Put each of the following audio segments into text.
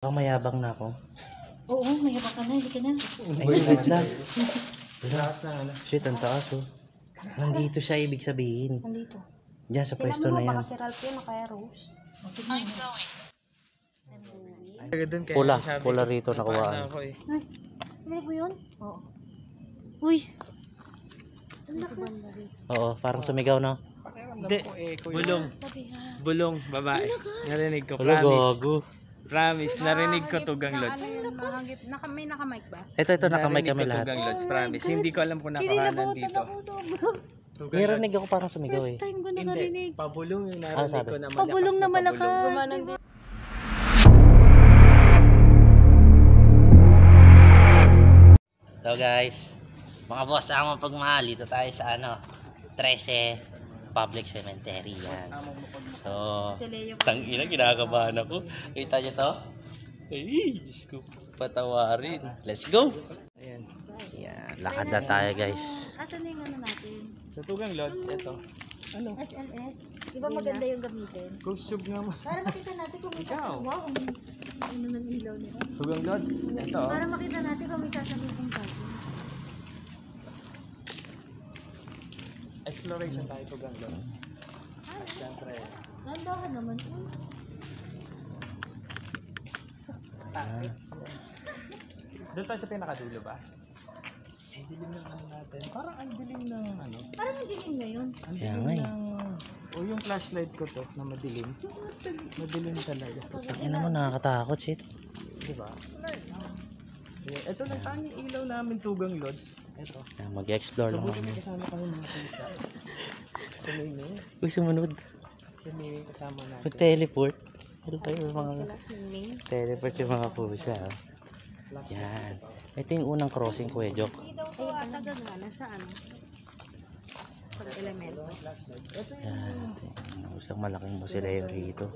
Mayabang na ako. Oo, mayabang ka na, hindi ka na. Ay, wait lang. Lakas na ano. Shit, ang taas oh. Nandito siya, ibig sabihin. Nandito. Diyan sa pwesto na yan. Baka si Ralph yun o kaya Rose. I'm going. Pula rito nakuhaan. Ay, hindi ko yun? Oo. Uy! Oo, parang sumigaw na. Hindi, bulong. Bulong, babae. Narinig ko, Wala, promise. gago. Promise, narinig ko tugang lods. May nakamic ba? Ito, nakamay Narinig kami ko lahat. tugang lods, promise. Hindi ko alam kung napakanan dito. May rinig ako parang sumigaw eh. First time ko Hindi, nakarinig. pabulong yung Ah, narinig sabi. ko na malakas Pabulong na malakas. pabulong. So guys, mga boss, ang mapagmahal. Dito tayo sa 13 Public Cemetery yan. So, tangina, kinakabahan ako. Kita nyo to? Ay, Diyos ko, patawarin. Let's go! Ayan. Yan, lakad na tayo guys. Asan na yung ano natin? Sa tugang lods, ito. Ano? SLS? Di ba maganda yung gamitin? Ghost tube nga mo. Para makita natin kung may Ikaw. wow, ang ano ng ilaw nila. Tugang lods, ito. Para makita natin kung may sasabihin kong tayo. Exploration tayo tugang lods. At syempre, Nandahan naman. doon tayo sa pinakadulo ba? Ang dilim ng ano natin. Parang ang dilim ng ano. Parang madilim ngayon. Ang Kaya dilim nga eh. ng... O yung flashlight ko to na madilim. Madilim talaga. Tangina mo, nakakatakot shit. Diba? Yeah, ito lang tanging ilaw namin tugang lods. Ito. Yan, mag-explore So lang buti kami. may kasama kami mga pusa. Si Mimi. Uy, sumunod. Si Mimi kasama natin. Mag-teleport. Ano tayo mga... Sila swimming. Teleport yung mga pusa. Oh. Yan. Ito yung unang crossing, Kuya Jok. Hindi daw ito ata gagana sa ano? Sa elemento. Yan. Isang malaking musileo rito.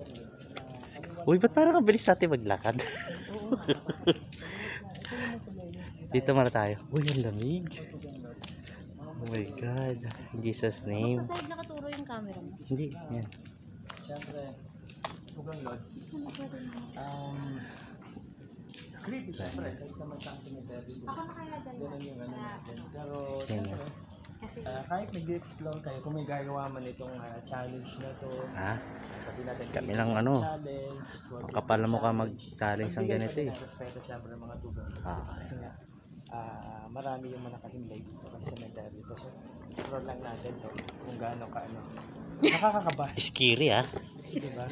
Uy, ba't parang ang bilis natin maglakad? Dito muna tayo. Uy, ang lamig. Oh my God. In Jesus' name. Sa side nakaturo yung camera mo. Hindi. Yan. Siyempre, tugang lods. Creepy siyempre. Kahit naman sa cemetery. Ako na kaya dalawa. Ganun yung ano natin. Pero Yan. siyempre, Kasi kahit nag-explore kayo, kung may gagawa man itong challenge na to, Ha? sabi natin Kami creepy lang ano. challenge, Ang kapal mo ka mag-challenge ng ganito eh. Respeto siyempre mga tugang. Ah. Kasi nga, marami yung manakahimlay dito sa cemetery. So, explore lang natin to kung gaano ka ano. Nakakakaba. Scary ah. Diba?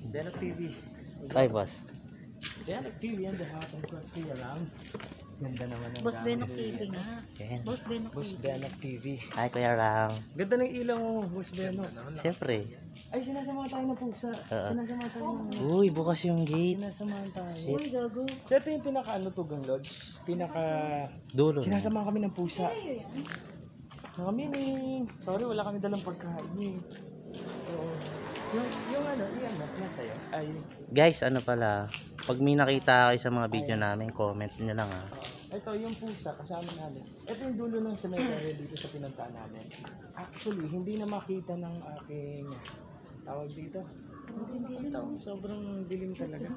Denok TV. Ay, boss. Denok TV and the house and cross me around. Ganda naman ng Boss gamit. Benok TV nga. Yan. Boss Benok Boss TV. Benok TV. Hi, Kuya Ram. Ganda ng ilaw mo, Boss Benok. Siyempre. Ay, sinasama tayo ng pusa. Oo. Sinasama tayo ng... Uy, bukas yung gate. Sinasamahan tayo. Shit. Uy, gago. So, ito yung pinaka ano tugang lods. Pinaka... Dulo. Sinasama kami ng pusa. Kami ni... Sorry, wala kami dalang pagkain eh. Oo. Yung ano, iyan na, sa'yo. Ay, Guys, ano pala. Pag may nakita kayo sa mga video namin, comment nyo lang ah. ito yung pusa, kasama namin. Ito yung dulo ng cemetery dito sa pinuntahan namin. Actually, hindi na makita ng aking tawag dito. Ito, sobrang dilim talaga.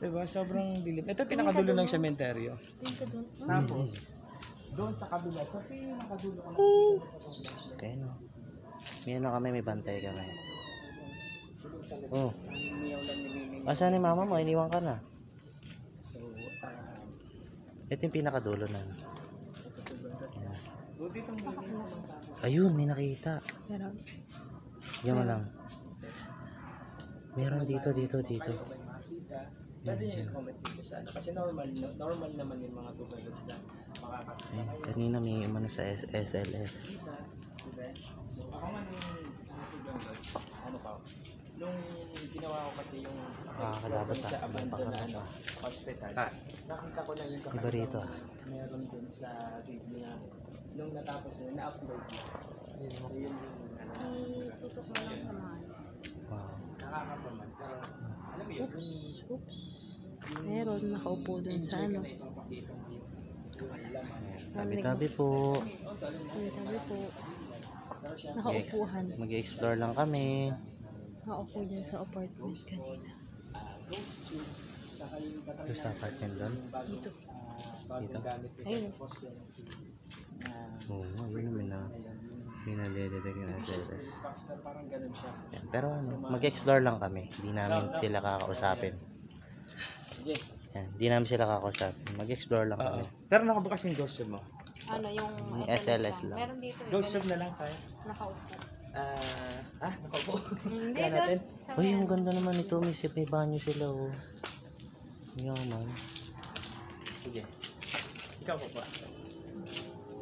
Diba? Sobrang dilim. Ito pinakadulo ng cemetery. Tingin ka doon. Tapos, doon sa kabila, sa pinakadulo ka Okay, no. May ano kami, may bantay kami. Oh. Asan ni mama mo? Iniwan ka na. Ito yung pinakadulo na. Yan. Ayun, may nakita. Meron. Yan mo lang. Meron dito. Pwede nyo i-comment dito sa ano. Kasi normal naman yung mga tugalos na makakakita. Eh, kanina may umano sa SLS. Diba? Ako man yung tugalos, ano pa, nung ginawa ko kasi yung Kalabas sa ah. abandon na ano, hospital, nakita ko lang yung Iba rito ah. meron dun sa video na nung natapos na na-upload na. So yun yung ano, Tutok mo lang sa mga. Wow. nakakapaman. Pero alam mo yun, Oops. Meron, nakaupo dun sa ano. Tabi-tabi po. Tabi po. Nakaupuhan. Mag-explore lang kami. Nakaupo dyan sa apartment kanina. ghost tube, saka yung tatay Ito sa apartment doon? bagong Dito? gamit nila Ayun. yung post yan. Oo, yun may nadedetect yung SLS. Parang ganun siya. Yan. Pero ano, mag-explore lang kami. Hindi namin sila kakausapin. Sige. Yan. Hindi namin sila kakausapin. Mag-explore lang kami. Pero nakabukas yung ghost tube mo. Ano yung Yung SLS lang. Meron dito. Ghost tube na lang tayo. Nakaupo. Nakaupo. Hindi Kaya doon. natin. Uy, yung ganda naman ito. May banyo sila, oh. Yaman. Sige. Ikaw po pa.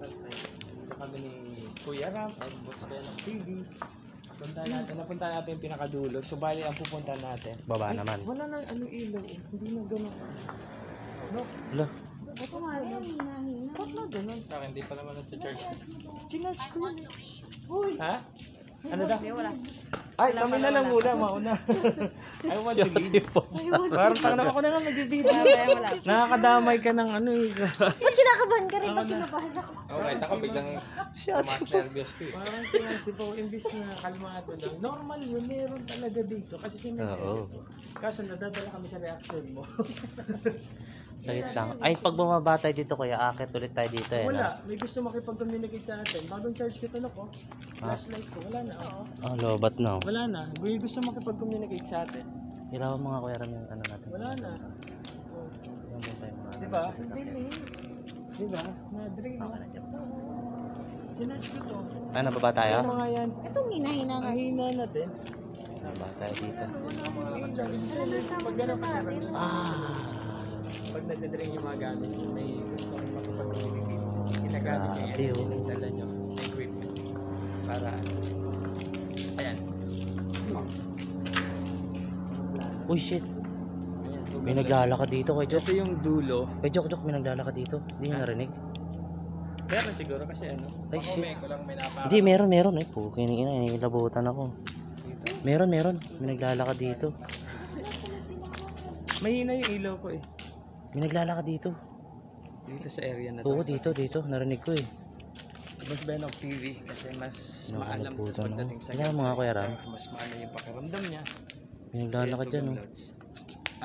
Dito kami ni Kuya Ram at Boss Ben ng TV. Napunta natin yung pinakadulo. So, bali ang pupunta natin. Baba naman. Wala na ano ilaw. Hindi na gano'n. No? Alo. Ito nga rin, hina-hina. Ba't na gano'n? Saka hindi pa naman nag-charge. Chinarge ko yun. Ha? Ano daw? Hindi, wala. Ay, kami na lang muna, mauna. I want to leave. Parang tanong ako na nga nag-video. Wala. Nakakadamay ka ng ano eh. Ba't kinakabahan ka rin? Ba't kinabahan ako? Okay, ako biglang mas nervous ko eh. Parang pinansi po, imbis na kalmado lang. Normal yun, meron talaga dito. Kasi sinunod. Oo. Kaso nadadala kami sa reaction mo. Sagit lang. Ay, pag bumaba tayo dito, kuya, akit ulit tayo dito, eh. Wala, may gusto makipag-communicate sa atin. Bagong charge ko tulok ko. Flashlight ko, wala na. Oh, lobat na. Wala na. May gusto makipag-communicate sa atin. Ilaw mga kuya ram yung ano natin. Wala na. Yan din tayo mga Di ba? ano natin. Di ba? Na-drain mo. Sinarge ko to. Ano, baba tayo? Ano mga yan? Itong hina-hina Ang hina natin. Baba tayo dito. Pag gano'n pa siya. Ah! Pag nagdadrain yung mga gamit, may gusto kong makipag-communicate. Ginagamit niya Grabe, yan. oh. Yung dala nyo. Equipment. Para ayan. Uy, shit. Ayan. May naglalakad dito, kay Jok. Ito yung dulo. Kay Jok, may naglalakad dito. Hindi nyo narinig? Pero siguro kasi ano. Ay, Ako shit. may ko lang may napaka. Hindi, meron. Ay, puking ina, inilabutan ako. Meron. May naglalakad dito. Mahina yung ilaw ko eh. May naglalakad dito. Dito sa area na to. Oo, dito. Narinig ko eh. Mas Benok TV kasi mas maalam Nakakalabutan tas pagdating ako. sa Kaya mga kuya Ram. mas maano yung pakiramdam niya. May naglalakad dyan, oh.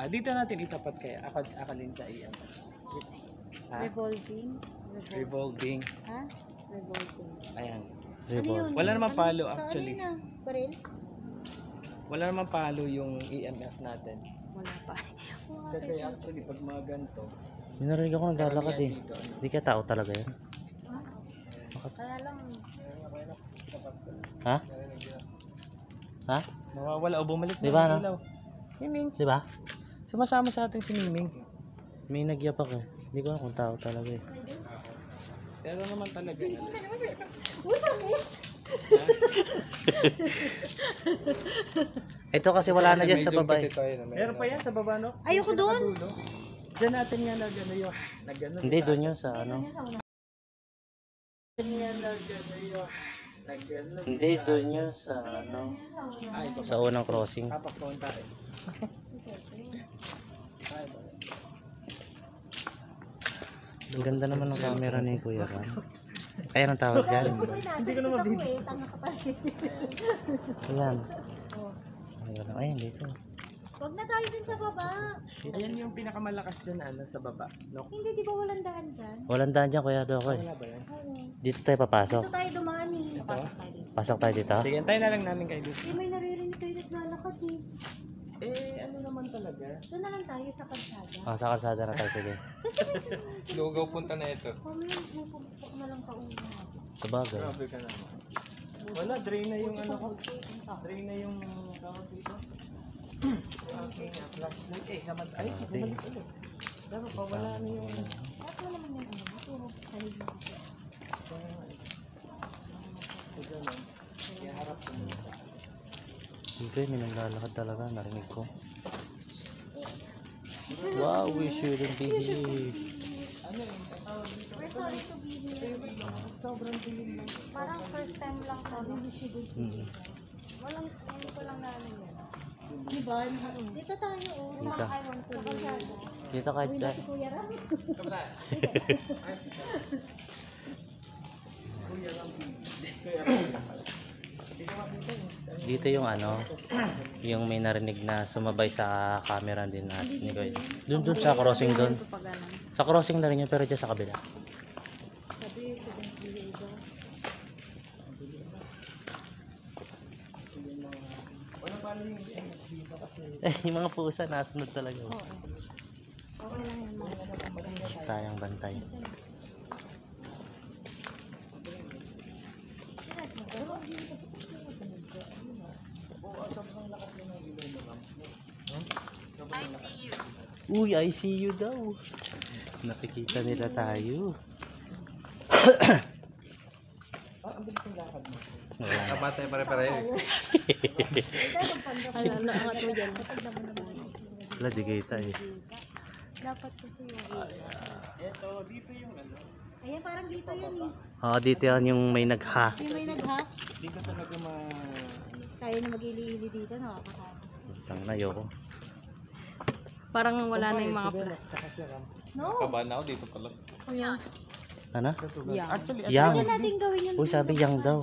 Dito natin itapat kaya akalin sa iyan. Ha? Revolving. Revolving. Ha? Revolving. Ayan. Revolve. Wala namang palo Sa actually. kanina. Baril? Wala namang palo yung EMF natin. Wala pa. Kasi actually pag mga ganito, May narinig ako naglalakad eh. dito, ano, Hindi kaya tao talaga yan. Kaya lang. Ha? Ha? nawawala o bumalik Di ba, na no? yung ilaw. Miming, Di ba? sumasama sa atin si Miming. May nagyapak eh. Hindi ko alam kung tao talaga eh. Pero naman talaga. Ito kasi wala na dyan sa baba eh. Meron pa yan sa baba, no? Ayoko Yung doon. pinakadulo. Diyan natin nga nagano yun. Nagano. Hindi, doon yun sa ano. Hindi, doon yun sa ano. Ay, Sa unang crossing. Kapakon tayo. Ang ganda naman ng camera ni Kuya Ram. Kaya nang tawag dyan. Hindi ko naman video. Tanga ka pa. Ayan. Ayan, dito. Huwag na tayo din sa baba. Ayan yung pinakamalakas dyan ano, sa baba. No? Hindi, di ba walang daan dyan? Walang daan dyan, Kuya Doko eh. Wala ba yan? Oo. Dito tayo papasok. Dito tayo dumaan eh. Ito? Pasok tayo dito. Pasok tayo dito. Sige, antayin na lang namin kayo dito. Eh, may naririnig kayo naglalakad eh. Ano naman talaga? Doon na lang tayo sa kalsada. Sa kalsada na tayo, sige. Lugaw punta na ito. Mamaya, pupupok na lang kauna. Sabagay. Grabe ka naman. Wala, drain na yung ano ko. Drain na yung tawag dito. Okay, flashlight. Samad. Ay, bumalik ulit. Dapat pa, wala na yung... Bakit mo naman yung ano? Puro salig na kasi. Ito lang. Kaya harap ko muna. Dito may naglalakad talaga, narinig ko. Wow, we shouldn't be here. Ano yun? Tawag dito. We're sorry to be here. Sobrang tingin lang. Parang first time lang kami. Walang, ano ko lang na ano yan. Diba? Dito tayo oh. Dito. Nakakaiwan ko. Sa kalsada. Dito kahit Uy, dyan. si Kuya Ram. Kuya lang. Kuya lang. Dito yung ano, yung may narinig na sumabay sa camera din na ni Kuya. Doon sa crossing doon. Sa crossing na rin yun pero dyan sa kabila. Sabi ko kung hindi ito. Wala paano yung dito kasi Yung mga pusa nasunod talaga. Oo. Okay lang yan, mas. Tayang bantay. Uy, I see you daw. Nakikita nila tayo. ang bilis ng lakad mo. Kabatay pare-pareho. Ano, angat mo dyan. Wala, di kita eh. Dapat kasi yung Eto, dito yung ano. Ayan, parang dito yun eh. Oo, dito yan yung may nagha. Yung may nag-hack. Dito talaga Tayo na mag-ili-ili dito, nakakasama. Tang na, yoko. Parang wala na yung mga No! Kabahan ako dito pala. Ayan. Ano? Yang. Actually, Yang. Pwede natin gawin yun. Uy, sabi yang daw.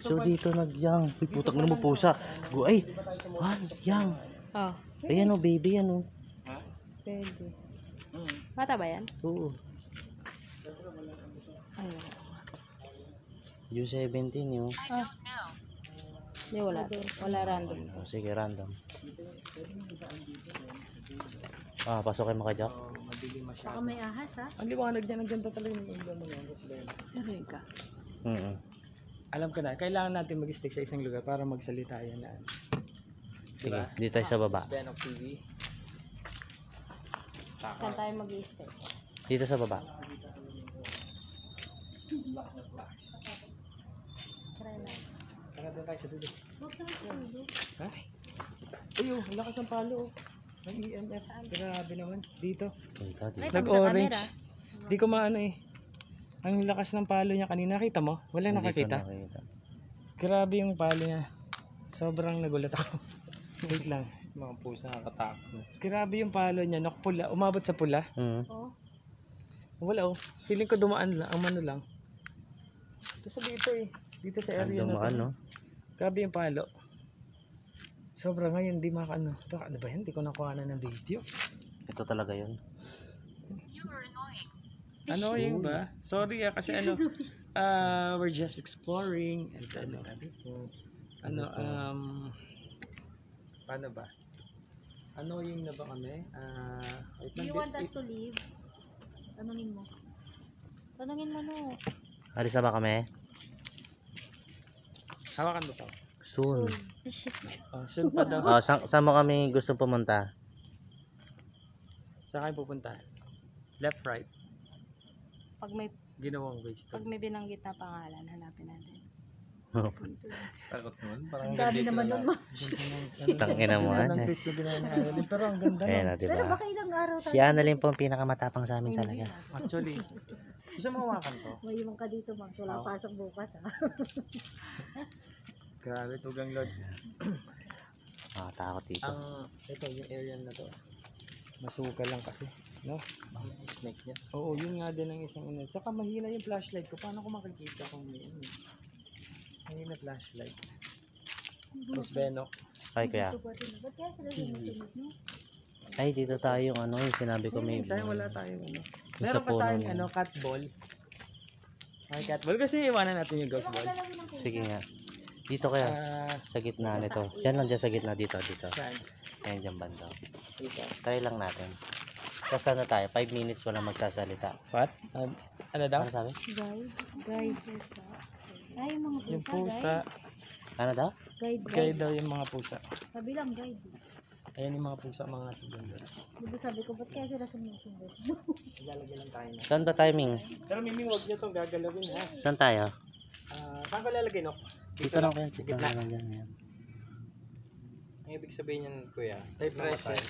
So dito nag-yang. Uy, putak na mo pusa. Go, ay. Yang. Oh, Ayan o, baby yan o. pwede. Bata ba yan? Oo. Ayun. U17 yun. Ah. Hindi, wala. Wala random. Sige, random. Pasok kayo maka-jack. madilim masyado. Baka may ahas ha? Ang liwanag dyan, ang ganda talaga yung ulo mo yan. Narin ka. Alam ko na, kailangan natin mag-stick sa isang lugar para magsalita yan na. Sige, dito tayo sa baba. Benok TV. Saan tayo mag-i-stay? Dito sa baba. Try lang. Tara doon tayo sa dulo. Huwag na ito. Ha? Ayun, ang lakas ng palo. Ang EMF. Grabe naman. Dito. Dito, Ay, dito. Nag-orange. Di ko maano eh. Ang lakas ng palo niya kanina. Nakita mo? Wala Hindi ko nakakita. nakita. Grabe yung palo niya. Sobrang nagulat ako. Wait lang. Mga pusa nakatakot. Grabe yung palo niya. Pula. Umabot sa pula. Oo. Wala oh. Feeling ko dumaan lang. Ang mano lang. Ito sa dito eh. Dito sa area na Dumaan, to. no? Grabe yung palo. Sobra ngayon. Di makaano. Ito ano ba yan? Di ko nakuha na ng video. Ito talaga yun. Ano yung ba? Sorry kasi ano. We're just exploring. And ano. Paano ba? Ano yung na ba kami? Do you want us to leave? Tanungin mo. Tanungin mo no. Alis na ba kami? Hawakan mo to. Soon. Soon pa daw. Saan mo kami gusto pumunta? Saan kayo pupunta? Left, right. Pag may Ginawang waste. binanggit na pangalan, hanapin natin. Takot naman. Parang Ang dami dito naman na nun. Tangina mo, Ang eh. twist na ginawa ni Annalyn. Pero ang ganda Ayan no? na, Pero diba? baka ilang araw tayo. Si Annalyn po ang pinakamatapang sa amin talaga. Actually. Gusto mo hawakan to? May imong ka dito, Max. Wala pasok bukas ha. Grabe, tugang lodge. Takot dito. Ito, yung area na to. Masuka lang kasi. No? Snake niya. Oo, yun nga din ang isang ano. Tsaka mahina yung flashlight ko. Paano ko makikita kung may ano? Mahina flashlight. Tapos Benok. Ay, kaya. Ba't kaya sila sinusunod no? Ay, dito tayo yung ano, yung sinabi ko may... Sayang wala tayong ano. Yung Meron sa pa puno tayong niya. ano, cat ball. Ay, cat ball. Kasi iwanan natin yung ghost ball. Sige nga. Dito kaya, sa gitna nito. Diyan lang dyan sa gitna dito, dito. Saan? Ayan dyan banda. Dito. Try lang natin. Tapos ano tayo, 5 minutes walang magsasalita. What? Ano daw? Ano sabi? Guide. Ay, yung mga pusa. Yung pusa. Ano daw? Guide. Kaya daw yung mga pusa. Sabi lang, guide. Ayan yung mga pusa, mga tugunders. Diba sabi ko, ba't kaya sila sumusunod? Ilalagay lang tayo na. Saan ba timing? Pero Mimi, huwag niyo itong gagalawin ha. Saan tayo? Saan ko lalagay, no? Dito lang kayo. Dito lang dyan. Yan. Ang ibig sabihin yan, kuya. Tay present.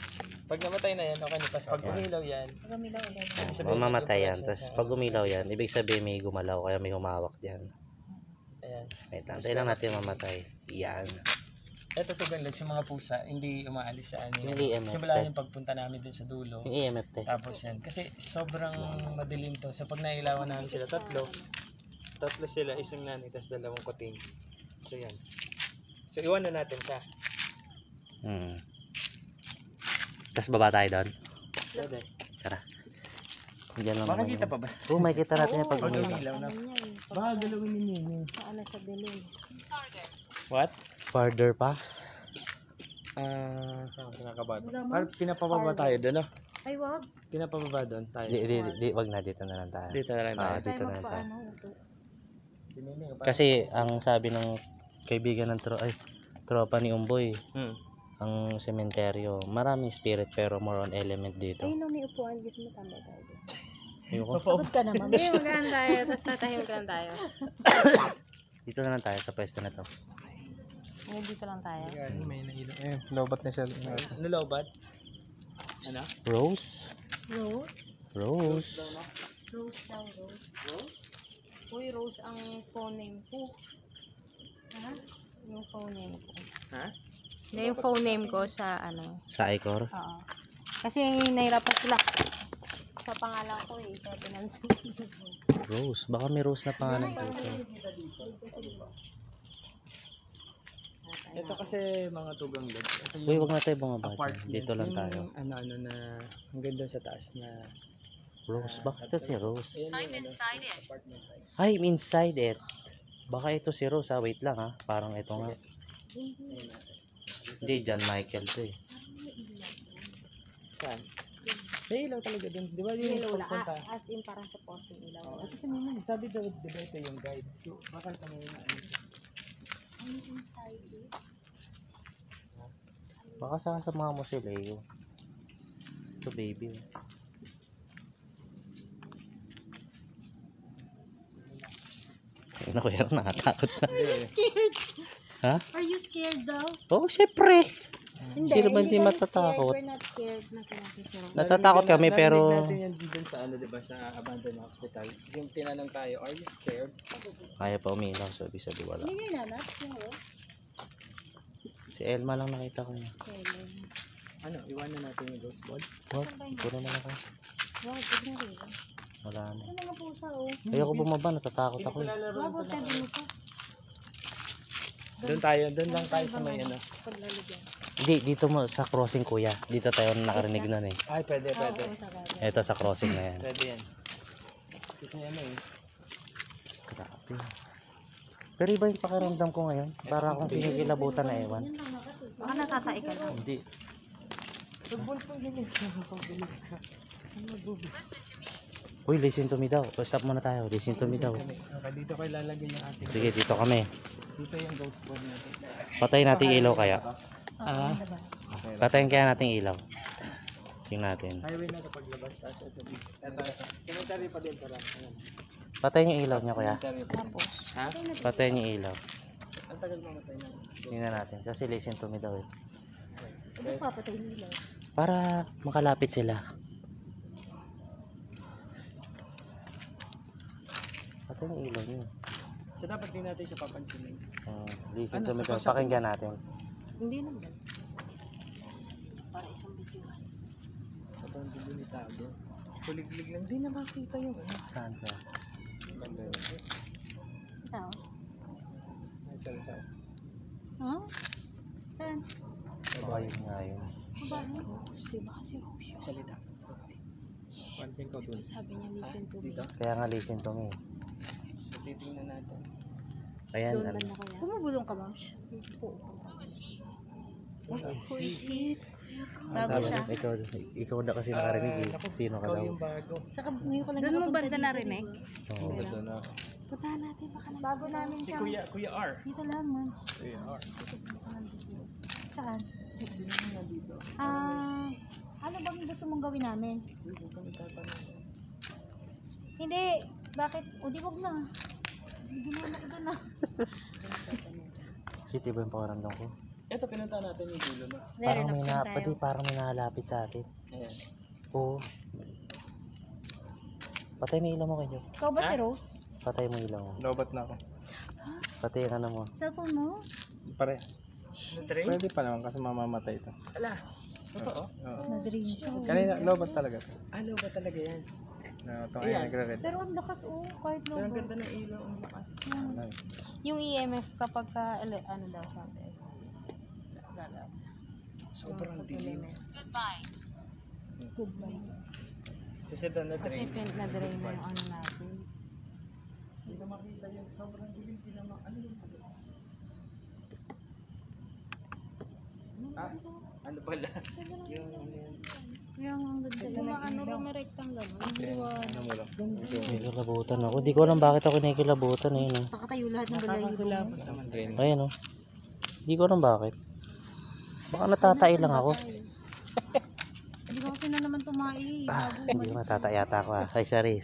Pag namatay na yan, okay na. Tapos pag umilaw yan, Pagamilaw ulit. Mamamatay yan. Tapos pag umilaw yan, ibig sabihin may gumalaw kaya may humawak dyan. ayan. Wait lang. Tayo lang natin mamatay. Yan. Ito tuganlets, yung mga pusa, hindi umaalis sa ano. Yung EMF Simula test. yung pagpunta namin dun sa dulo. Yung EMF test. Tapos yan. Kasi sobrang madilim to. So pag nailawan namin sila, tatlo sila, isang nanay, tapos dalawang kuting. So yan. So, iwan na natin siya. Tapos baba tayo doon. Pwede. Tara. Diyan lang Makikita naman pa ba? yun. Oo, makikita natin yung pag Pag umilaw. umilaw na. Ano yan? Baka galawin ninyo yun. Ano sa dilim. What? Farther pa. Saan kinakabahan? Parang pinapababa tayo doon, no? Ay, wag. Pinapababa doon tayo. Wag na, dito na lang tayo. Dito na lang tayo. Ah, dito na lang tayo. Magpaano. Kasi ang sabi ng kaibigan ng tropa ni Umboy, ang sementeryo, maraming spirit pero more on element dito. Ayun na, may upuan. Dito mo tambay tayo. Ayoko. Pagod ka naman. Hindi, magkaan tayo. Tapos tatahimik lang tayo. Dito na lang tayo sa pwesto na to. Ngayon dito lang tayo. May nailaw. Eh, lobat na siya. Nalobat? Ano? Rose? Rose? Rose. Rose daw, Rose. Rose? Uy, Rose ang phone name ko. Ha? Yung phone name ko. Ha? Hindi, yung phone name ko sa ano. Sa Icor. Oo. Kasi nahirapan sila. Sa pangalan ko eh. Kaya pinansin. Rose. Baka may Rose na pangalan dito. Ito kasi mga tugang lod. Ito yung Uy, wag na tayo bumaba. apartment. Dito lang Yung tayo. Ano na hanggang doon sa taas na Rose. Bakit ito si Rose? ayan yung apartment tayo. I'm inside it. Baka ito si Rose ha. Wait lang ha. Parang ito nga. Hindi, John Michael to eh. Saan? May ilaw talaga din. Di ba yung Ilaw na. pagpunta? As in, parang sa posting ilaw. Oh, ito sa naman. Sabi daw, di ba ito yung guide? So, bakal kami na ano. Ano inside it? Baka sasama mo si Leo. Ito baby. Ay, naku, yan, nakatakot na. Scared? Ha? Are you scared daw? Oh, syempre. Hindi. Sino ba hindi kami matatakot? scared. We're not scared. Natin si Rose. Natatakot kami pero Narinig natin yan dun sa ano, di ba, sa abandoned hospital. Yung tinanong tayo, are you scared? kaya pa umilaw. Sabi wala. Hindi yun nanat. Yung Rose. Si Elma lang nakita ko niya. Ano, iwanan natin yung ghost ball? What? Puro na ako. Wow, good na rin. Wala na. Ano mga pusa oh. Ayoko bumaba. Natatakot ako eh. Wow, huwag tayo dito. Doon tayo, doon lang tayo sa may ano. Paglalagyan. Hindi, dito mo sa crossing kuya. Dito tayo nakarinig nun eh. Ay, pwede, pwede. Oo, sa bagay. Ito sa crossing na yan. Pwede yan. Kasi ano eh. Grabe. Pero iba yung pakiramdam ko ngayon. Para akong pinigilabutan na ewan. Baka nakakain ka lang. Hindi. Football pang ganyan. Uy, listen to me daw. O, stop muna tayo. Listen to me daw. Okay, dito kayo lalagay yung ating. Sige, dito kami. Dito yung ghost ball natin. Patayin natin yung ilaw kaya. Ah? Patayin kaya natin yung ilaw. Tingnan natin. Highway na kapag labas. Tapos ito dito. Ito. Cemetery pa din pala. Ayan. Patayin yung ilaw niya kuya. Cemetery pa din. Ha? Patayin yung ilaw. Ang tagal mamatay na. Tingnan natin. Kasi listen to me daw eh. Ano pa patay nila? Para makalapit sila. Patayin yung ilaw niya. So dapat din natin siya papansinin. Listen Ano, to me daw. kapag- Pakinggan natin. Hindi naman. Para isang video. Ito ang dulo ni Tago. Kuliglig lang. Hindi na makita yung ano. Saan ka? Ito. Ito. Ha? Saan? Baka yun nga yun. Baba mo. Baka si Rose. Salita. Panting ko dun. Sabi niya listen to me. Dito. Kaya nga listen to me. So titingnan natin. Ayan. Doon Ano. ba na kaya? Kumubulong ka ba? Who is it? Bago Sabi siya. niya, ikaw na kasi nakarinig eh. Naku, Sino ka ikaw daw? yung bago. Saka ngayon ko lang Doon mo nakapunta banda dito narinig? eh. Oo. Ito na. Puntahan natin baka naman. Bago namin Si siya. Kuya R. Dito lang man. Kuya R. Saan? Dito. Ano bang gusto mong gawin namin? Dito kami tatanong. Hindi. Bakit? O di wag na. Ginana ko doon na. City ba yung pakiramdam ko? Ito pinunta natin yung dulo na. Parang may parang may nakalapit sa atin. Ayan. Oo. Patay mo yung ilaw mo kayo. Ikaw ba Ha? si Rose? Patay mo yung ilaw mo. Lobat na ako. Patay yung ano mo. Cellphone mo? Pare. Na-train? Pwede pa naman kasi mamamatay ito. Ala. Totoo? Oo. Na-dream siya. Kanina, lobat talaga ito. Ano ba talaga yan? Ito Ayan. ay nagre-red. Pero ang lakas kahit Pero ang lobo. ganda ng ilaw. Ang lakas. Yung EMF kapag ka, ano daw sabi? Sobrang dilim. Goodbye. Kasi ito na Kasi drain. na-drain na yung ano natin. Hindi na makita yun. Sobrang dilim. Ano yun? Ah, ano pala? Yung ano yun. Yung ang ganda. Yung mga ano, rumirektang gano'n. Ano mo lang? Kinikilabutan ako. Di ko alam bakit ako kinikilabutan eh. No? Nakatayo lahat ng balahibo. Nakakakilabot naman. Drain. Ayan oh. Di ko alam bakit. Baka natatay lang ako. Hindi ko kasi na naman tumae. Bago Hindi ko natatay yata ako ah. Ay, sorry.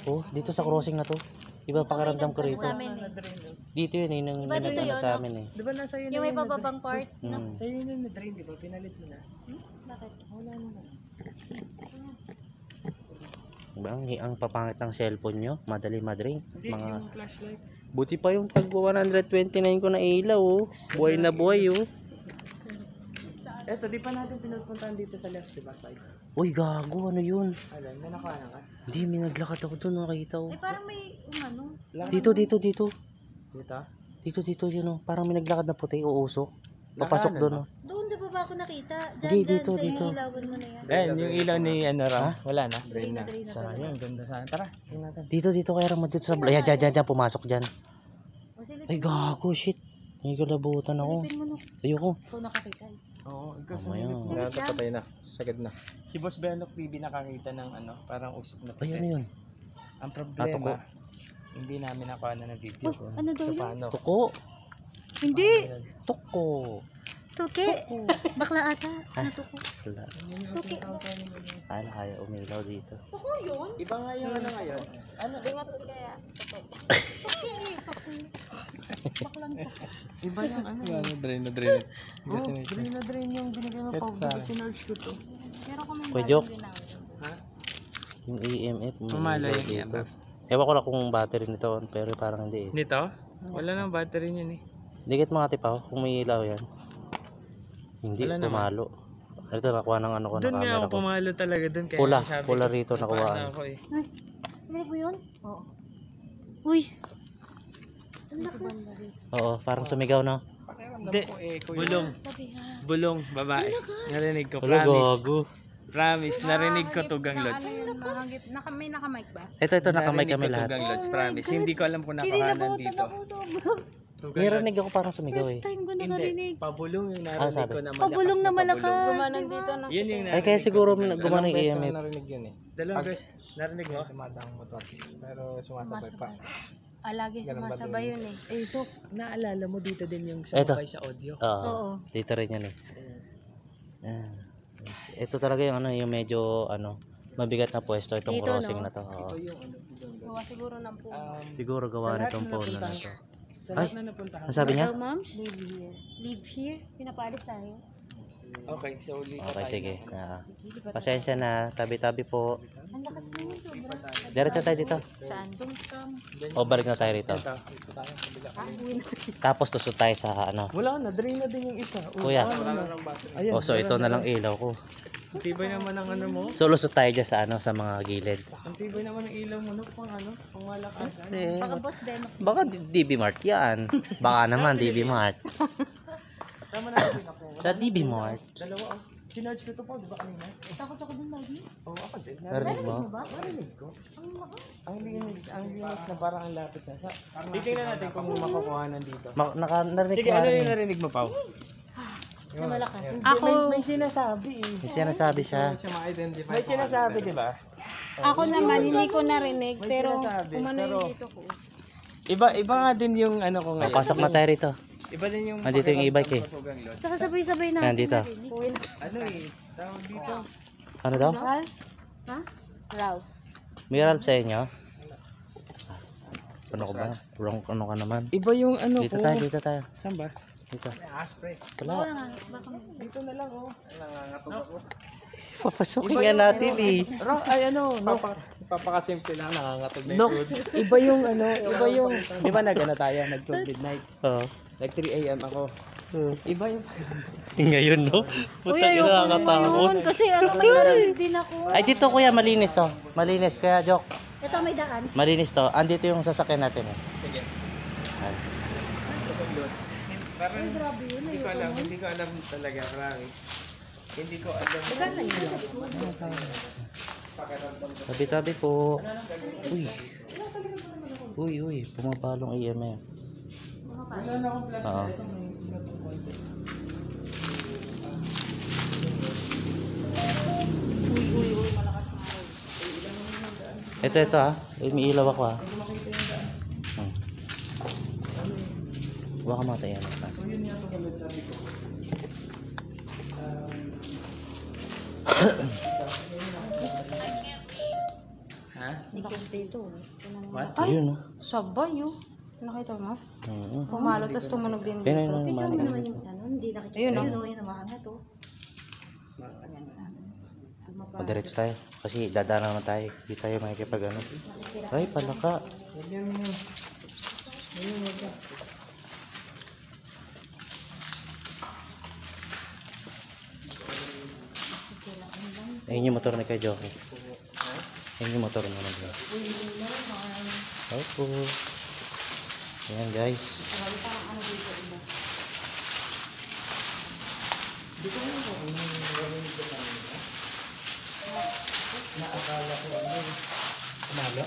Oh, dito sa crossing na to. Iba pakiramdam ko rito. Sa amin eh. Dito yun eh, nang Iba dito ano yun, sa no? amin eh. Di ba nasa yun Yung na may yun na pababang part. No? Mm. Sa'yo yun yung na-drain, di ba? Pinalit mo na. Bakit? Wala naman. Diba, ang papangit ng cellphone nyo, madali madrain. Hindi, Mga yung flashlight. buti pa yung tag 129 ko na ilaw oh. Buhay na buhay oh. Eto, di pa natin pinupuntahan dito sa left, di ba? Side. Uy, gago, ano yun? Alam, may nakuha na ka. Hindi, may naglakad ako doon, nakita oh. Eh parang may umano. Dito. Dito? Dito yun oh. Parang may naglakad na puti, uusok. Papasok Nakaanan doon ba? oh. Doon di ba ba ako nakita? Hindi, dito. Ilawan mo na yan. Ayan, yung ilaw ni ano Ha? Ram. Wala na. Drain na. Sayang, ganda sana. Tara, tingnan natin. Dito kaya mo dito sa ayan, dyan, pumasok dyan. O, silipin Ay, mo. gago, shit. Nagkalabutan ako. Silipin mo no. Ayoko. Ikaw nakakita eh. Oo, ikaw sa Mamaya. nilip. Wala, patay na. Sagad na. Si Boss Benok TV nakakita ng ano, parang usok na Ay, puti. ano yun? Ang Tato problema, hindi namin nakuha na ng video. Oh, ano daw So, yun? paano? Tuko. Hindi. Tuko. Tuki. Bakla ata. Ano tuko? Wala. Tuki. Kaya umilaw dito. Tuko yun? Iba nga yung ano ngayon. Ano? Ingat kaya. Tuki eh. Tuki. Baklang tuki. Iba yung ano. Ano, drain na drain. Oh, drain na drain yung binigay mo Kahit pa. sa- Bakit sinarge ko to? Meron kami Kuya Jok. Ha? Yung EMF. Pumalo yung dito. EMF. Ewan ko lang kung battery nito on, pero parang hindi eh. Nito? Wala nang battery niyan eh. Dikit mga tipaw, kung may ilaw yan. Hindi, Wala naman. pumalo. Ito, nakuha ng ano ko na Doon nga camera ako ko. pumalo talaga doon. Kaya Pula, sabi pula ko, rito nakuha. paano ako eh. Hindi po yun? Oo. Uy. Ang laki. Oo, parang sumigaw na. Hindi, bulong. Sabi ha. Bulong, babae. Narinig ko, Wala, promise. gago. Promise, narinig ko tugang lots. May nakamic ba? Ito, nakamay Narinig kami ko lahat. tugang lots, promise. Hindi ko alam kung nakahanan dito. Tugang Narinig lots. ako parang sumigaw eh. First time ko Hindi, nakarinig. pabulong yung Ah, narinig sabi. ko na malakas Pabulong na malakas. pabulong. Gumanon dito no. Yun yung Ay, narinig kaya ko, siguro tugang lots. gumana yung Beses ko EMF. na narinig yun eh. Dalawang beses, narinig mo? Tumatang motor. Pero sumasabay pa. Lagi Ganun ba sumasabay din? yun eh. Eh, Dok, naalala mo dito din yung Eto. sumabay sa audio? Oo, Oo. dito rin yan eh. Ayan. Ito talaga yung ano, yung medyo ano, mabigat na pwesto itong Dito, crossing no? na to. Oo. Ito yung ano, tugang lots. Gawa siguro ng puno. Siguro Sa gawa lahat nitong na phone na napuntahan to. Sa lahat na napuntahan. Ano sabi niya? Hello, ma'am? Live here. Live here? Pinapalis tayo? Okay, so ulit Okay, tayo. sige. Pasensya na, tabi-tabi po. Ang lakas naman sobra. Diretso tayo dito. Saan? Dungkam. O, balik na tayo rito. Ito, ito tayo, kabila. Uwi na. Tapos tusod tayo sa ano. Wala na, drain na din yung isa. Kuya. Ayan, O, so ito na lang ilaw ko. Ang tibay naman ng ano mo. So, lusot tayo dyan sa ano, sa mga gilid. Ang tibay naman ng ilaw mo, no? Pang ano, pang malakas. Eh, Baka boss Ben. baka DB Mart yan. Baka naman DB Mart. Tama na natin ako. Sa DB Mart. Dalawa, oh. Sinarge ko to po, di ba kanina? Takot ako dun lagi. Oo, ako din. Narinig mo? Ba? Narinig ko. Ang lakas. Ang linis na parang ang lapit sa. Titingnan natin kung makukuha nandito. Narinig Sige, ko ano yung rin. narinig mo, Pao? Na malakas. May sinasabi eh. May sinasabi siya. Siya ma-identify. May sinasabi, di ba? Ako naman, hindi ko narinig. May Pero sinasabi, umano pero- yung dito ko. Iba nga din yung ano ko O, ngayon. pasok na tayo rito. Iba din yung Nandito yung e-bike eh. pakiramdam ko, Tugang Lods. Saka sabay-sabay natin Nandito. narinig. Uwi na. Ano eh, tawag dito. Ano daw? Ralph? Ha? Ralph. May Ralph sa inyo? Ano ko ba? Wrong ano ka naman. Iba yung ano Dito tayo, dito tayo. Saan ba? Dito. Oo Wala. nga. Baka Dito na lang oh. Papasukin nga natin eh. Ay ano, no. Papakasimple lang, nangangatog na No, yung food. iba yung ano, iba yung, di ba nagana tayo, nag-12 midnight, Oo. nag 3 a.m. ako. Iba yung, Ngayon no? Uy, Puta ayoko ina naman nakakatakot. yun. Kasi ano, may narinig din ako. Ay dito kuya malinis oh. Malinis kaya joke. Ito may daan. Malinis to. Andito yung sasakyan natin eh. sige, Ay, Lots. Parang Ay, grabe yun. hindi ko Ayoko alam, nun. hindi ko alam talaga, promise. Hindi ko alam. Maganda yun. Pakiramdam ko. tabi-tabi po. Uy, pumapalong EMF. Wala na akong plus. Oo. Ito may ingat ko konti. Uy, malakas na araw. Ito may ilaw ako ah. Baka matay yan. So yun nga ito kalad sabi ko. Ha? Lakas dito. What? Ayun oh. Sabay yun. Nakita mo? Oo. Pumalo, tapos tumunog din Pero dito. yun Ito naman. naman yung ano, hindi nakikita. Ayun, Ayun, oh. yun, namahangat to. Padiretso tayo. Kasi dadaan naman tayo. Hindi tayo makikipag ano. Ay, palaka. Lagyan mo yun. Ayun, wag ka. Ayun yung motor na kay Jockey. Ayun yung motor na nandun. Opo. Ayan guys. Hindi ko alam kung ano yung gawin ko sa kanila. Naakala ko ano yung kumalo.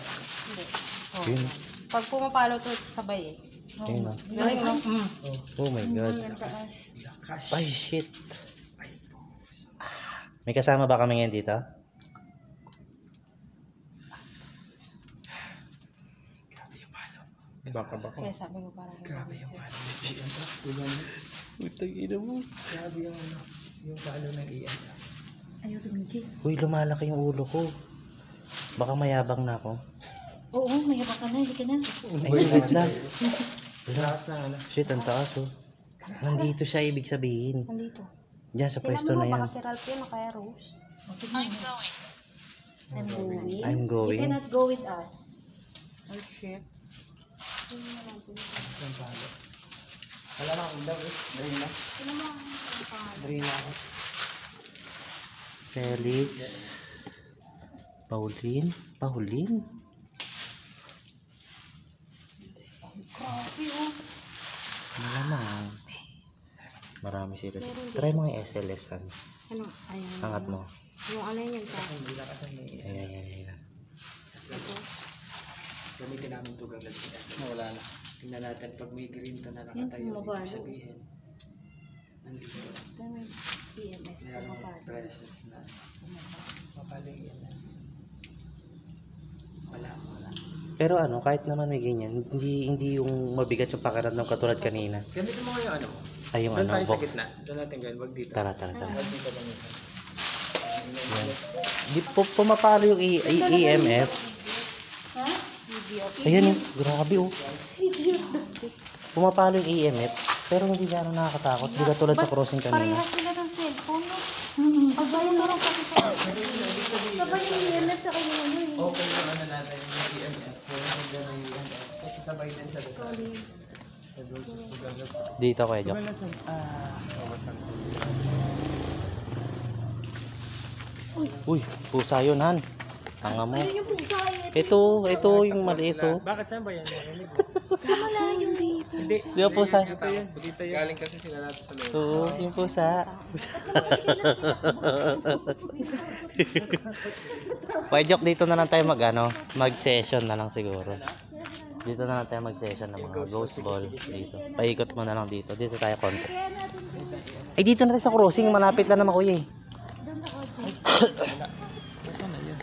Oh. Ayun. Pag pumapalo to, sabay eh. Ayun oh. Galing, no? Oh my god. Lakas. Ay shit. May kasama ba kami ngayon dito? Baka. Kaya sabi ko parang Grabe yung palo ng iyan. Tuganis. Utang ina mo. Grabe yung ano. Yung palo ng iyan. Ayaw tumigil. Uy, lumalaki yung ulo ko. Baka mayabang na ako. Oo, mayabang ka na, hindi ka na. Ay, wait lang. Lakas ng ano. Shit, ang taas oh. Nandito siya ibig sabihin. nandito. Diyan sa pwesto Tingnan mo, na yan. baka si Ralph yun o kaya Rose. I'm going. I'm going. You cannot go with us. Oh shit. Lakas ng palo. Wala na akong ilaw eh. Drain na. Drain na ako. Felix. Pauline. Grabe oh. Malamang. Marami sila. Try mo yung SLS kan. Ano? Ayun. Angat mo. Yung ano yun ka? Hindi lakas ang may Ayan. gamitin namin ito gagad sa SLS. Wala na. Tingnan natin pag may green to na Yan, nakatayo. mabalo. Ibig sabihin. Nandito. PMF. Mayroong presence na. Mapalo yan. Wala. Pero ano, kahit naman may ganyan, hindi yung mabigat yung pakiramdam katulad kanina. Gamitin mo yung ano. Ay, yung Doon ano, tayo sa box. gitna. Doon natin gawin. Wag dito. Tara. Wag dito gamitin. Yan. Di pumapalo yung EMF. Ha? Ayun, grabe oh. Pumapalo yung EMF, pero hindi gano'ng nakakatakot. Hindi katulad sa crossing kanina. Parehas sila ng cellphone no? Pagbayan mo lang kasi sa... Sabay yung EMF sa kanya ano eh. Okay yung ano natin. Yung EMF. Kung ano gano'n yung EMF. Kasi sabay din sa likod. Dito kuya Jok. Uy, pusa yun han. Tanga mo. Ayun yung pugay. Ito yung maliit oh. Bakit saan ba yan? Narinig? Malayo dito. Hindi. Di ba pusa? Dito yun. Dito yun. Galing kasi sila natin sa loob. Oo, yung pusa. Kuya Jok, dito na lang tayo mag-session na lang siguro. Dito na lang tayo mag-session ng mga ghost ball dito. Paikot mo na lang dito. Dito tayo konti. Ay, dito na tayo sa crossing. Malapit lang naman kuya eh. Doon ako. Saan na yun?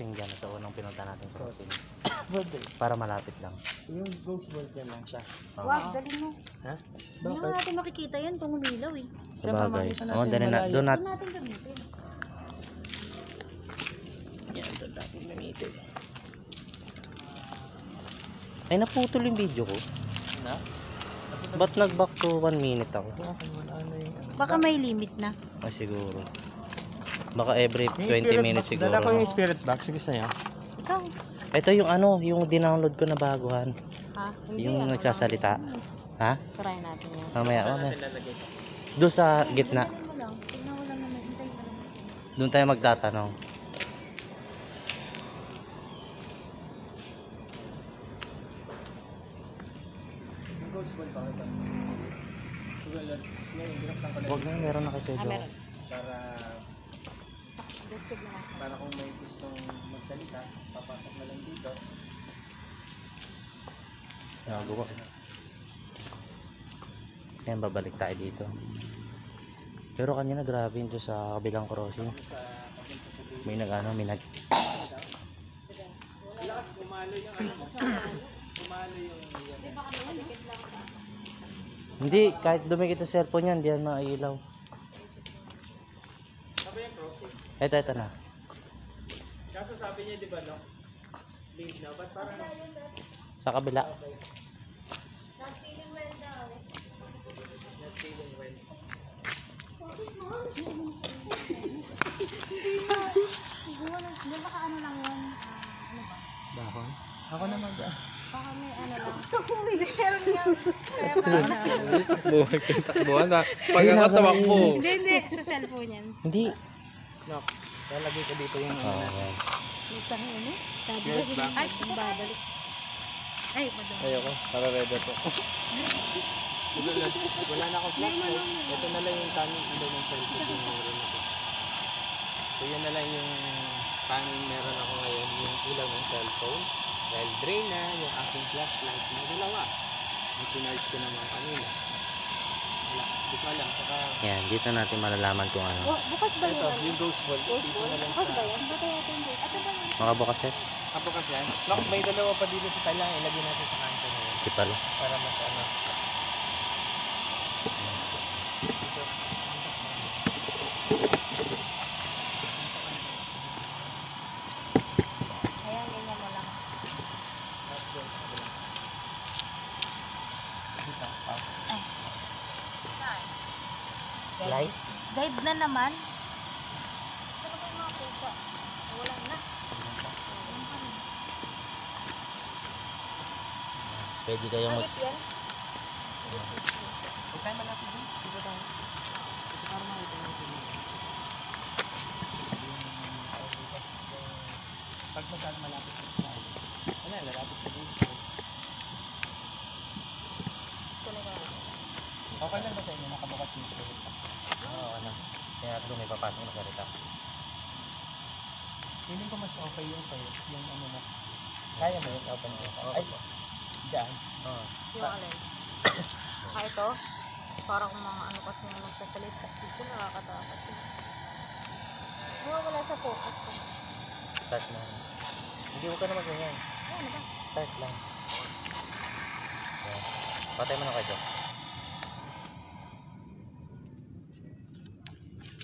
crossing dyan sa unang pinunta natin crossing. Pwede. Para malapit lang. Yung ghost ball dyan lang siya. Oo. Wag, dali mo. Ha? Hindi naman Bakit? natin makikita yan kung umilaw eh. Siyempre, Sabagay. makita Oo, natin dali na. malayo. Doon Doon natin gamitin. Yan, doon natin gamitin. Ay, naputol yung video ko. Na? Ba't nag-back to 1 minute ako? Bakit wala na yung ano? Baka may limit na. Ay, siguro. Baka every Yung 20 spirit minutes box, siguro. Dala ko yung no? spirit box. Gusto niya? Ikaw. Ito yung ano, yung dinownload ko na baguhan. Ha? Yung nagsasalita. Ha? Try natin yan. Mamaya, Saan mamaya. natin lalagay ito? Doon sa gitna. Tingnan mo lang. Tingnan mo lang naman. Hintay mo lang. Doon tayo magtatanong. Yung ghost ball, bakit ba? Sige, let's ngayon, binuksan ko lang. Huwag na, meron na kayo Meron. Para, Dugtog na natin. para kung may gustong magsalita, papasok na lang dito. Sago ko. Ayan, babalik tayo dito. Pero kanina grabe yun doon sa kabilang crossing. Sa papunta sa dito. May nag-ano, may nag... Lakas, kumalo yung ano mo. Kumalo yung Hindi, kahit dumikit yung cellphone yan, hindi yan mailaw. Sabi yung crossing. Ito na. Kaso sabi niya, di ba, no? Link na. Ba't parang... Sa kabila. Okay. Not feeling well. Hindi baka ano lang yun. Ano ba? Dahon. Ako naman ba? Baka may ano lang. Meron nga. Kaya parang Buhay ka takbuhan na. Pagkakatamak mo. Hindi. Sa cellphone yan. Hindi. No. Lalagay ko dito yung Oh, ano na. yan. Isa nga ano? Yes, ba? Ay, babalik. Ay, madami. Ayoko. Para ready po. Wala na akong flashlight. Ito na lang yung tanging ano ng cellphone yung meron ako. So yun na lang yung tanging meron ako ngayon, yung kulang ng cellphone. Dahil drain na yung aking flashlight na dalawa. Yung chinarge ko naman kanina. Wala, di ko alam. Tsaka Yan, dito natin malalaman kung ano. Bukas ba ito, yun? yung ghost ball. Ghost Dito ball? na lang Bukas ba sa... yan? Bukas yata yung ghost. Ito ba yun? Makabukas eh. Apo kasi yan. No, may dalawa pa dito sa tala. Ilagay natin sa kanto na yun. Si Palo. Para mas ano. Dito. Ayan, ganyan mo lang. Let's go. Dito. Ay. Light? Guide na naman. Saan ba yung mga pusa? Wala na. Pwede kayong mag... Agit yan? Huwag tayo malapit din. Dito tayo. Kasi para makita natin yun. Pag masyado malapit sa tayo. Wala, lalapit sa ghost ball. Okay lang ba sa inyo nakabukas yung spirit box? Oo, ano. Kaya doon may papasok na salita. Feeling ko mas okay yung sa'yo. Yung ano na. Kaya mo yun, open ko sa... Ay, dyan. Oo. Yung alin? Ito? Parang mga ano kasi yung magsasalita. Dito nakakatakot. Wala sa focus. Start na. Hindi, huwag ka na mag-ganyan. Ano ba? Start lang. Yan. Patay mo na kayo.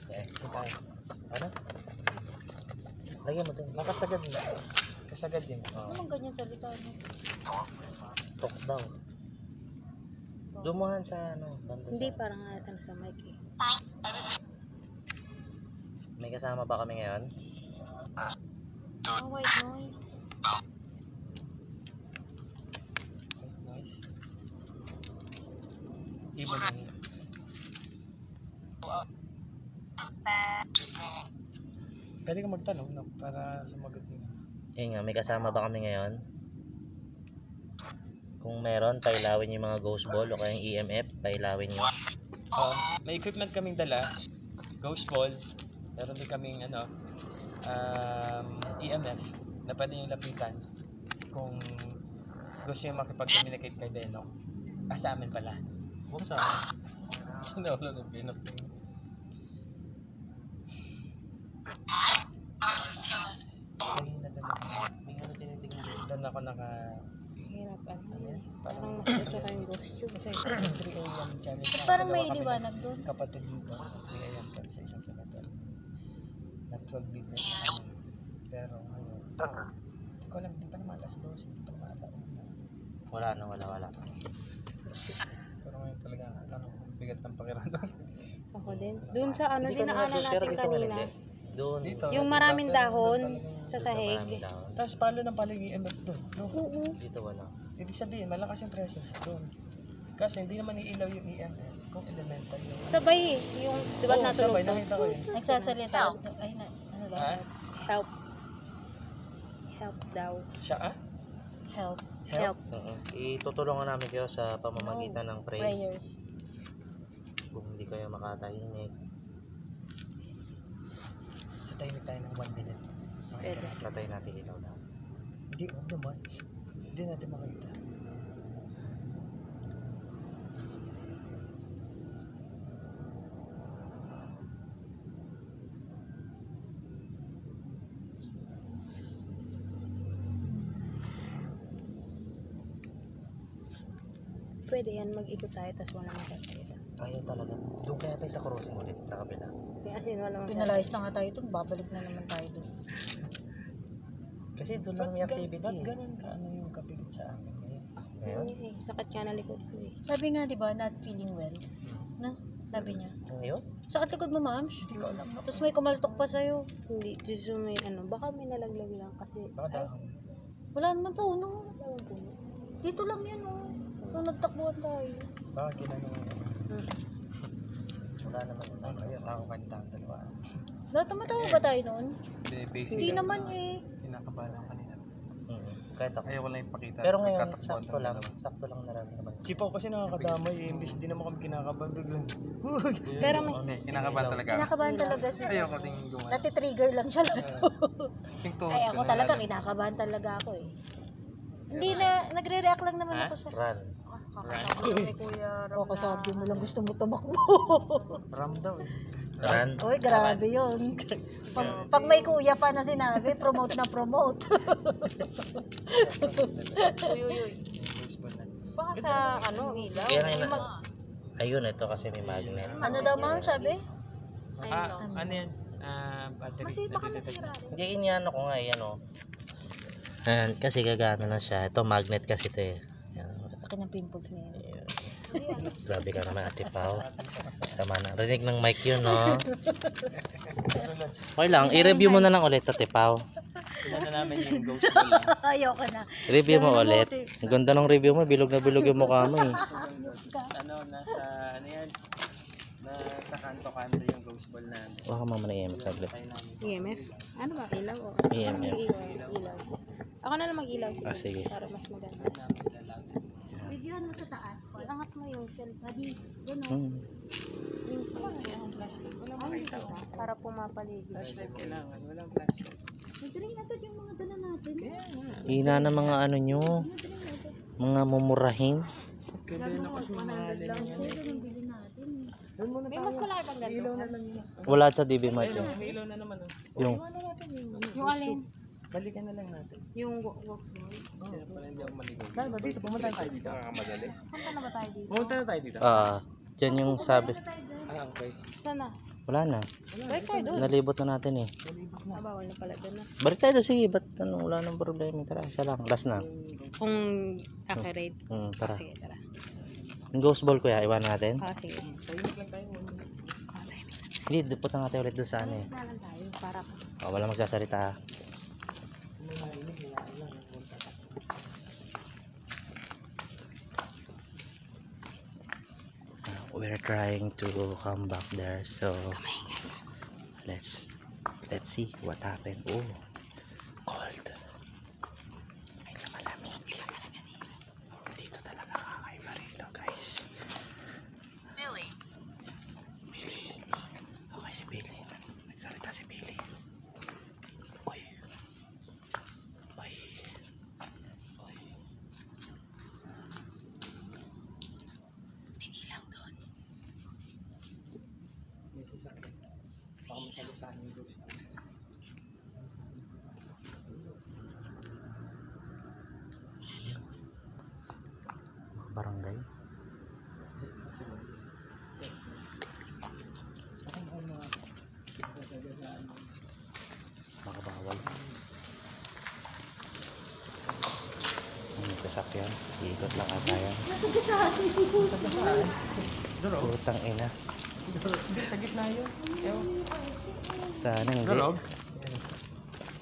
Dito tayo. Ano? Lagyan mo din. Nakasagad na. Kasagad din. Oo. Anong ganyan salita? Talk daw. Dumuhan sa ano. Banda Hindi, sa... parang ano sa mic eh. May kasama ba kami ngayon? Oh, white noise. Nice. Evening. Pwede ka magtanong, no? Para sumagot nyo. Yun nga, may kasama ba kami ngayon? Kung meron, pailawin yung mga ghost ball o kaya yung EMF, pailawin nyo. May equipment kaming dala. Ghost ball. Meron din kaming ano, EMF na pwede nyo lapitan kung gusto nyo makipag-communicate kay Benok. Sa amin pala. Huwag sa akin. Sinaulo ng Benok. Kanina ako naka... Hirapan. Ano yan? Parang masaya kayong costume. Kasi 3 a.m. challenge. Parang may Dalawa kami liwanag ng doon. Kapatid dito. 3 a.m. kami sa isang cemetery. Nag 12 midnight na kami. Pero ngayon, hindi ko alam, hindi pa naman alas 12, hindi pa naman alas 1. Wala na, wala. Pero ngayon talaga, bigat ng pakiramdam. Ako din. Doon sa ano, dinaanan Pero natin dito kanina. hindi. Doon. Dito, Yung diba? maraming Pero dahon doon talagang- sa sahig. Maraming dahon. Tapos palo ng palig EMF doon. No? Oo. Dito wala. Ibig sabihin, malakas yung presence doon. Kasi hindi naman iilaw yung EMF kung elemental yun. Sabay eh. Yung, di ba Oo, natunog sabay, to? nakita ko eh. Nagsasalita. Ay, ano ba? Ha? Help. Help daw. Siya ah? Help. Help. Itutulungan namin kayo sa pamamagitan ng pray. Prayers. Kung hindi kayo makatahimik, Sa tahimik tayo ng 1 minute. Pwede. tatay natin ilaw na. Hindi, huwag naman. Hindi natin makita. Pwede yan, mag-ikot tayo, tapos wala magsasalita. Ayaw talaga. Doon kaya tayo sa crossing ulit, sa kabila. Kasi wala magsasalita. Pinalayas na nga tayo doon. Babalik na naman tayo doon. Kasi doon lang may activity. Ba't ganun ka ano yung kapilit sa amin ngayon? Ngayon? Eh, sakit ka na likod ko eh. Sabi nga, di ba, not feeling well. No? Sabi niya. Ngayon? Sakit likod mo, ma'am. Hindi ko alam. Tapos may kumaltok pa sa'yo. Hindi, just may ano, baka may nalaglag lang kasi. Baka dahon. Wala naman puno. Dito lang yan, oh. Nung nagtakbuhan tayo. Baka ginano. Wala naman. Ayaw ako kanta dalawa. Natamatawa ba tayo noon? Hindi, basic. Hindi naman eh. Kinakabahan ako kanina. Kahit ako. Ayaw ko lang ipakita. Pero ngayon, Nagtatakbuhan sakto kami lang. dalawa. Sakto lang nararamdaman. Chipo kasi nakakadamay eh. Imbis di naman kami kinakabahan biglang. Pero may, Hindi, kinakabahan talaga ako. Kinakabahan talaga siya. Ayaw ko din gumawa. Nati-trigger lang siya. Yung tuhod Ay, ko ako na talaga, lalo. kinakabahan talaga ako eh. Hindi na, nagre-react lang naman ako sa... Run. kakasabi kay Kuya O, kasabi mo lang gusto mo tumakbo. Ram daw eh. Run. Uy, grabe yun. Pag may kuya pa na sinabi, promote na promote. Baka sa ano, ilaw. Kaya ngayon, ayun, ito kasi may magnet. Ano daw, ma'am, sabi? Ano yan? Battery. Kasi baka masira rin. Hindi, iniano ko nga, yan o. Ayan, kasi gagana na siya. Ito, magnet kasi ito eh. Ayan. Akin ang pimples niya. Grabe ka naman, Ate Pao. Sama na. Rinig ng mic yun, no? Okay lang, i-review mo na lang ulit, Ate Pao. Tignan na namin yung ghost ball. Ayoko na. Review mo ulit. Ang ganda ng review mo, bilog na bilog yung mukha mo eh. Ano, nasa, ano yan? Nasa kanto-kanto yung ghost ball namin. Baka mama na EMF tablet. Tayo namin. EMF? Ano ba? Ilaw o? EMF. Ilaw. Ako na lang mag-ilaw. Ah, sige. Para mas maganda. Bigyan mo sa taas. Iangat mo yung cell. Adi, gano'n. Yung Walang plastic. Walang makita ko. para pumapaligid. Flashlight kailangan. Walang plastic. Nagdaring agad yung mga dala natin. Kaya nga. Ina ng mga ano nyo, mga mumurahin. Kaya na kasi mamahalin yung yan eh. Yung bili natin. Doon muna May mas malaki pang May ilaw ganito. na lang yun. Wala sa DB Mart Ayun, yun. may ilaw na naman. Oh. Yung, Iwan na natin yung ano. Yung alin? Balikan na lang natin. Yung work Kaya pala hindi ako maligaw. Saan ba dito? Pumunta tayo dito. Nakakamadali. Punta na ba tayo dito? Pumunta na tayo dito. dyan yung sabi. Ah, okay. Sana? Wala na. Balik tayo doon. Nalibot na natin eh. Ah, bawal na pala doon. Balik tayo doon, sige. Ba't ano, wala nang problema. Tara, isa lang. Last na. Kung accurate. Tara. Sige, tara. Yung ghost ball kuya, iwan natin. Ah, sige. Tahimik lang tayo. Hindi, dupot na natin ulit doon sa ano eh. Wala lang tayo. Para Wala magsasalita ah. May marinig, hayaan lang. We're trying to come back there, so let's see what happened. Oh, cold. Medyo malamig. Dito talaga kakaiba rito, guys. Billy. Okay, si Billy. Nagsalita si Billy. Uy. Uy. Uy. May sasakyan. Baka masalisahan yung ghost. sasakyan. Ikot lang ata yan. Nasagasaan mo yung puso. Sa saan? Durog? Putang ina. Hindi, sa gitna yun. Ewan. Sana hindi. Durog?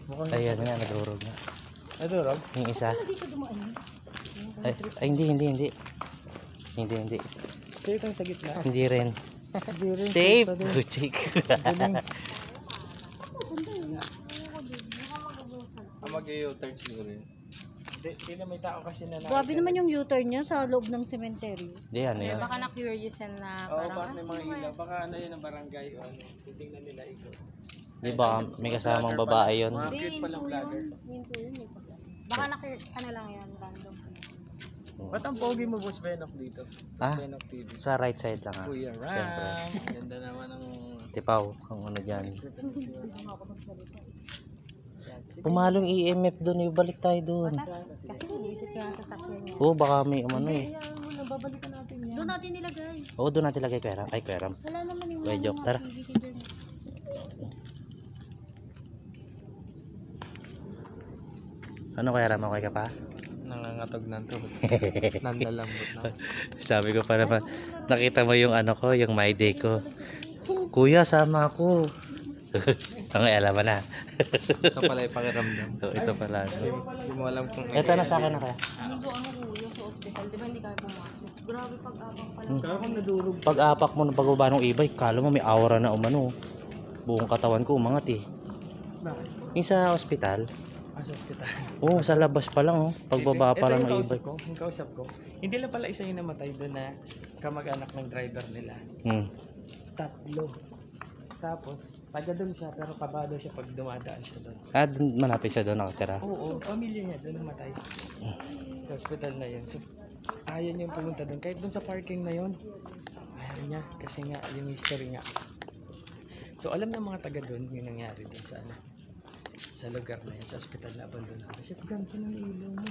Mukhang Ayan nga, nadurog na. Durog? Yung isa. Hindi ka dumaan. Ay, hindi. Hindi. Kaya itong sa gitna. Hindi rin. Hindi rin. Safe! din. Kuchik. Galing. Mag-i-U-turn siguro yun. Hindi na may tao kasi na Grabe naman yung U-turn niya sa loob ng cemetery. Hindi, ano Eh, yan. baka na-curious yan na Oo, parang, bakit may mga ilaw? Baka ano yun ang barangay o ano. Titingnan nila ikaw. Di ba may kasamang babae yun? Mga Hindi, cute palang vlogger. baka ano lang yan, random. Ba't ang pogi mo, Boss Benok dito? Ah? Benok TV. Sa right side lang ah. Kuya Siyempre. Ram. Ganda naman ang... Tipaw, ang ano dyan. Pumalong EMF doon, ibalik tayo doon. Kasi iisip ko yung sasakyan niya. Oo, baka may umano eh. Kaya mo na, babalikan natin yan. Doon natin nilagay. Oo, doon natin lagay Kuya Ram. Ay, Kuya Ram. Wala naman yung Kuya Joke, tara. activity dyan. Ano Kuya Ram, okay ka pa? Nangangatog ng tuhod. Nandalambot na. Sabi ko pa naman, nakita mo yung ano ko, yung my day ko. Kuya, sama ako. Ang alam mo na. Ito pala yung pakiramdam. So, ito pala. Hindi mo alam kung Ito na sa akin na kaya. Medyo ano kuya sa ospital, di ba hindi kami pumasok? Grabe pag-abang pala. Kaya kung nadurog. Pag apak mo ng pagbaba ng e-bike, kala mo may aura na umano. Buong katawan ko umangat eh. Bakit? Yung sa ospital, Sa hospital. oo, sa labas pa lang oh. Pagbaba pa lang ng e-bike. Yung kausap ko, hindi lang pala isa yung namatay doon na kamag-anak ng driver nila. Hmm. Tatlo. Tapos, taga doon siya, pero kabado siya pag dumadaan siya doon. Ah, dun, malapit siya doon nakatira. Oo, pamilya niya doon namatay. Sa hospital na yun. So, ayaw niyang pumunta doon. Kahit doon sa parking na yun, ayaw niya. Kasi nga, yung history nga. So, alam ng mga taga doon yung nangyari doon sa ano, sa lugar na yun, sa hospital na abandonado. Shit, ganito ng ilaw mo.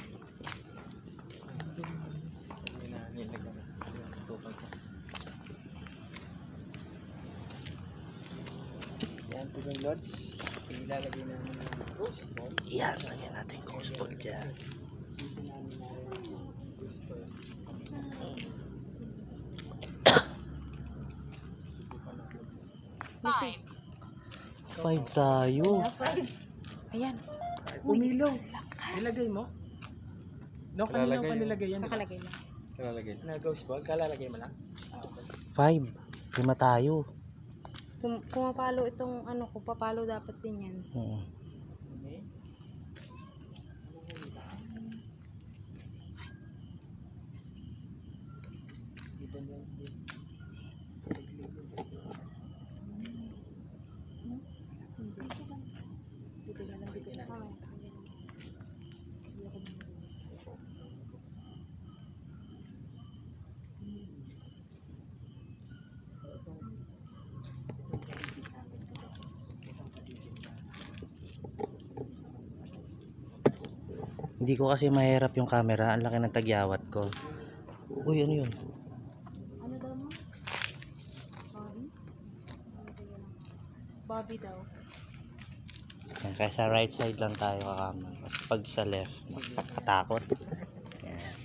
Yan po yung lods. Ilalagay namin yung post ball. Yan, lagyan natin yung ghost ball dyan. Dito namin na yung post ball. 5 tayo. Ayan, Umilaw. Ilagay mo? No, kanina Lalagay pa yun. nilagay yan. Diba? nakalagay lang. Nalalagay. Na ghost ball, kalalagay mo lang? Okay. 5. 5 tayo. Pumapalo itong ano ko, papalo dapat din yan. Oo. Okay. Dito yan. Hindi ko kasi mahirap yung camera. Ang laki ng tagyawat ko. Uy, ano yun? Ano daw mo? Bobby? Bobby daw. Yan, kaya sa right side lang tayo kakama. Kasi pag sa left, nakakatakot. Yan.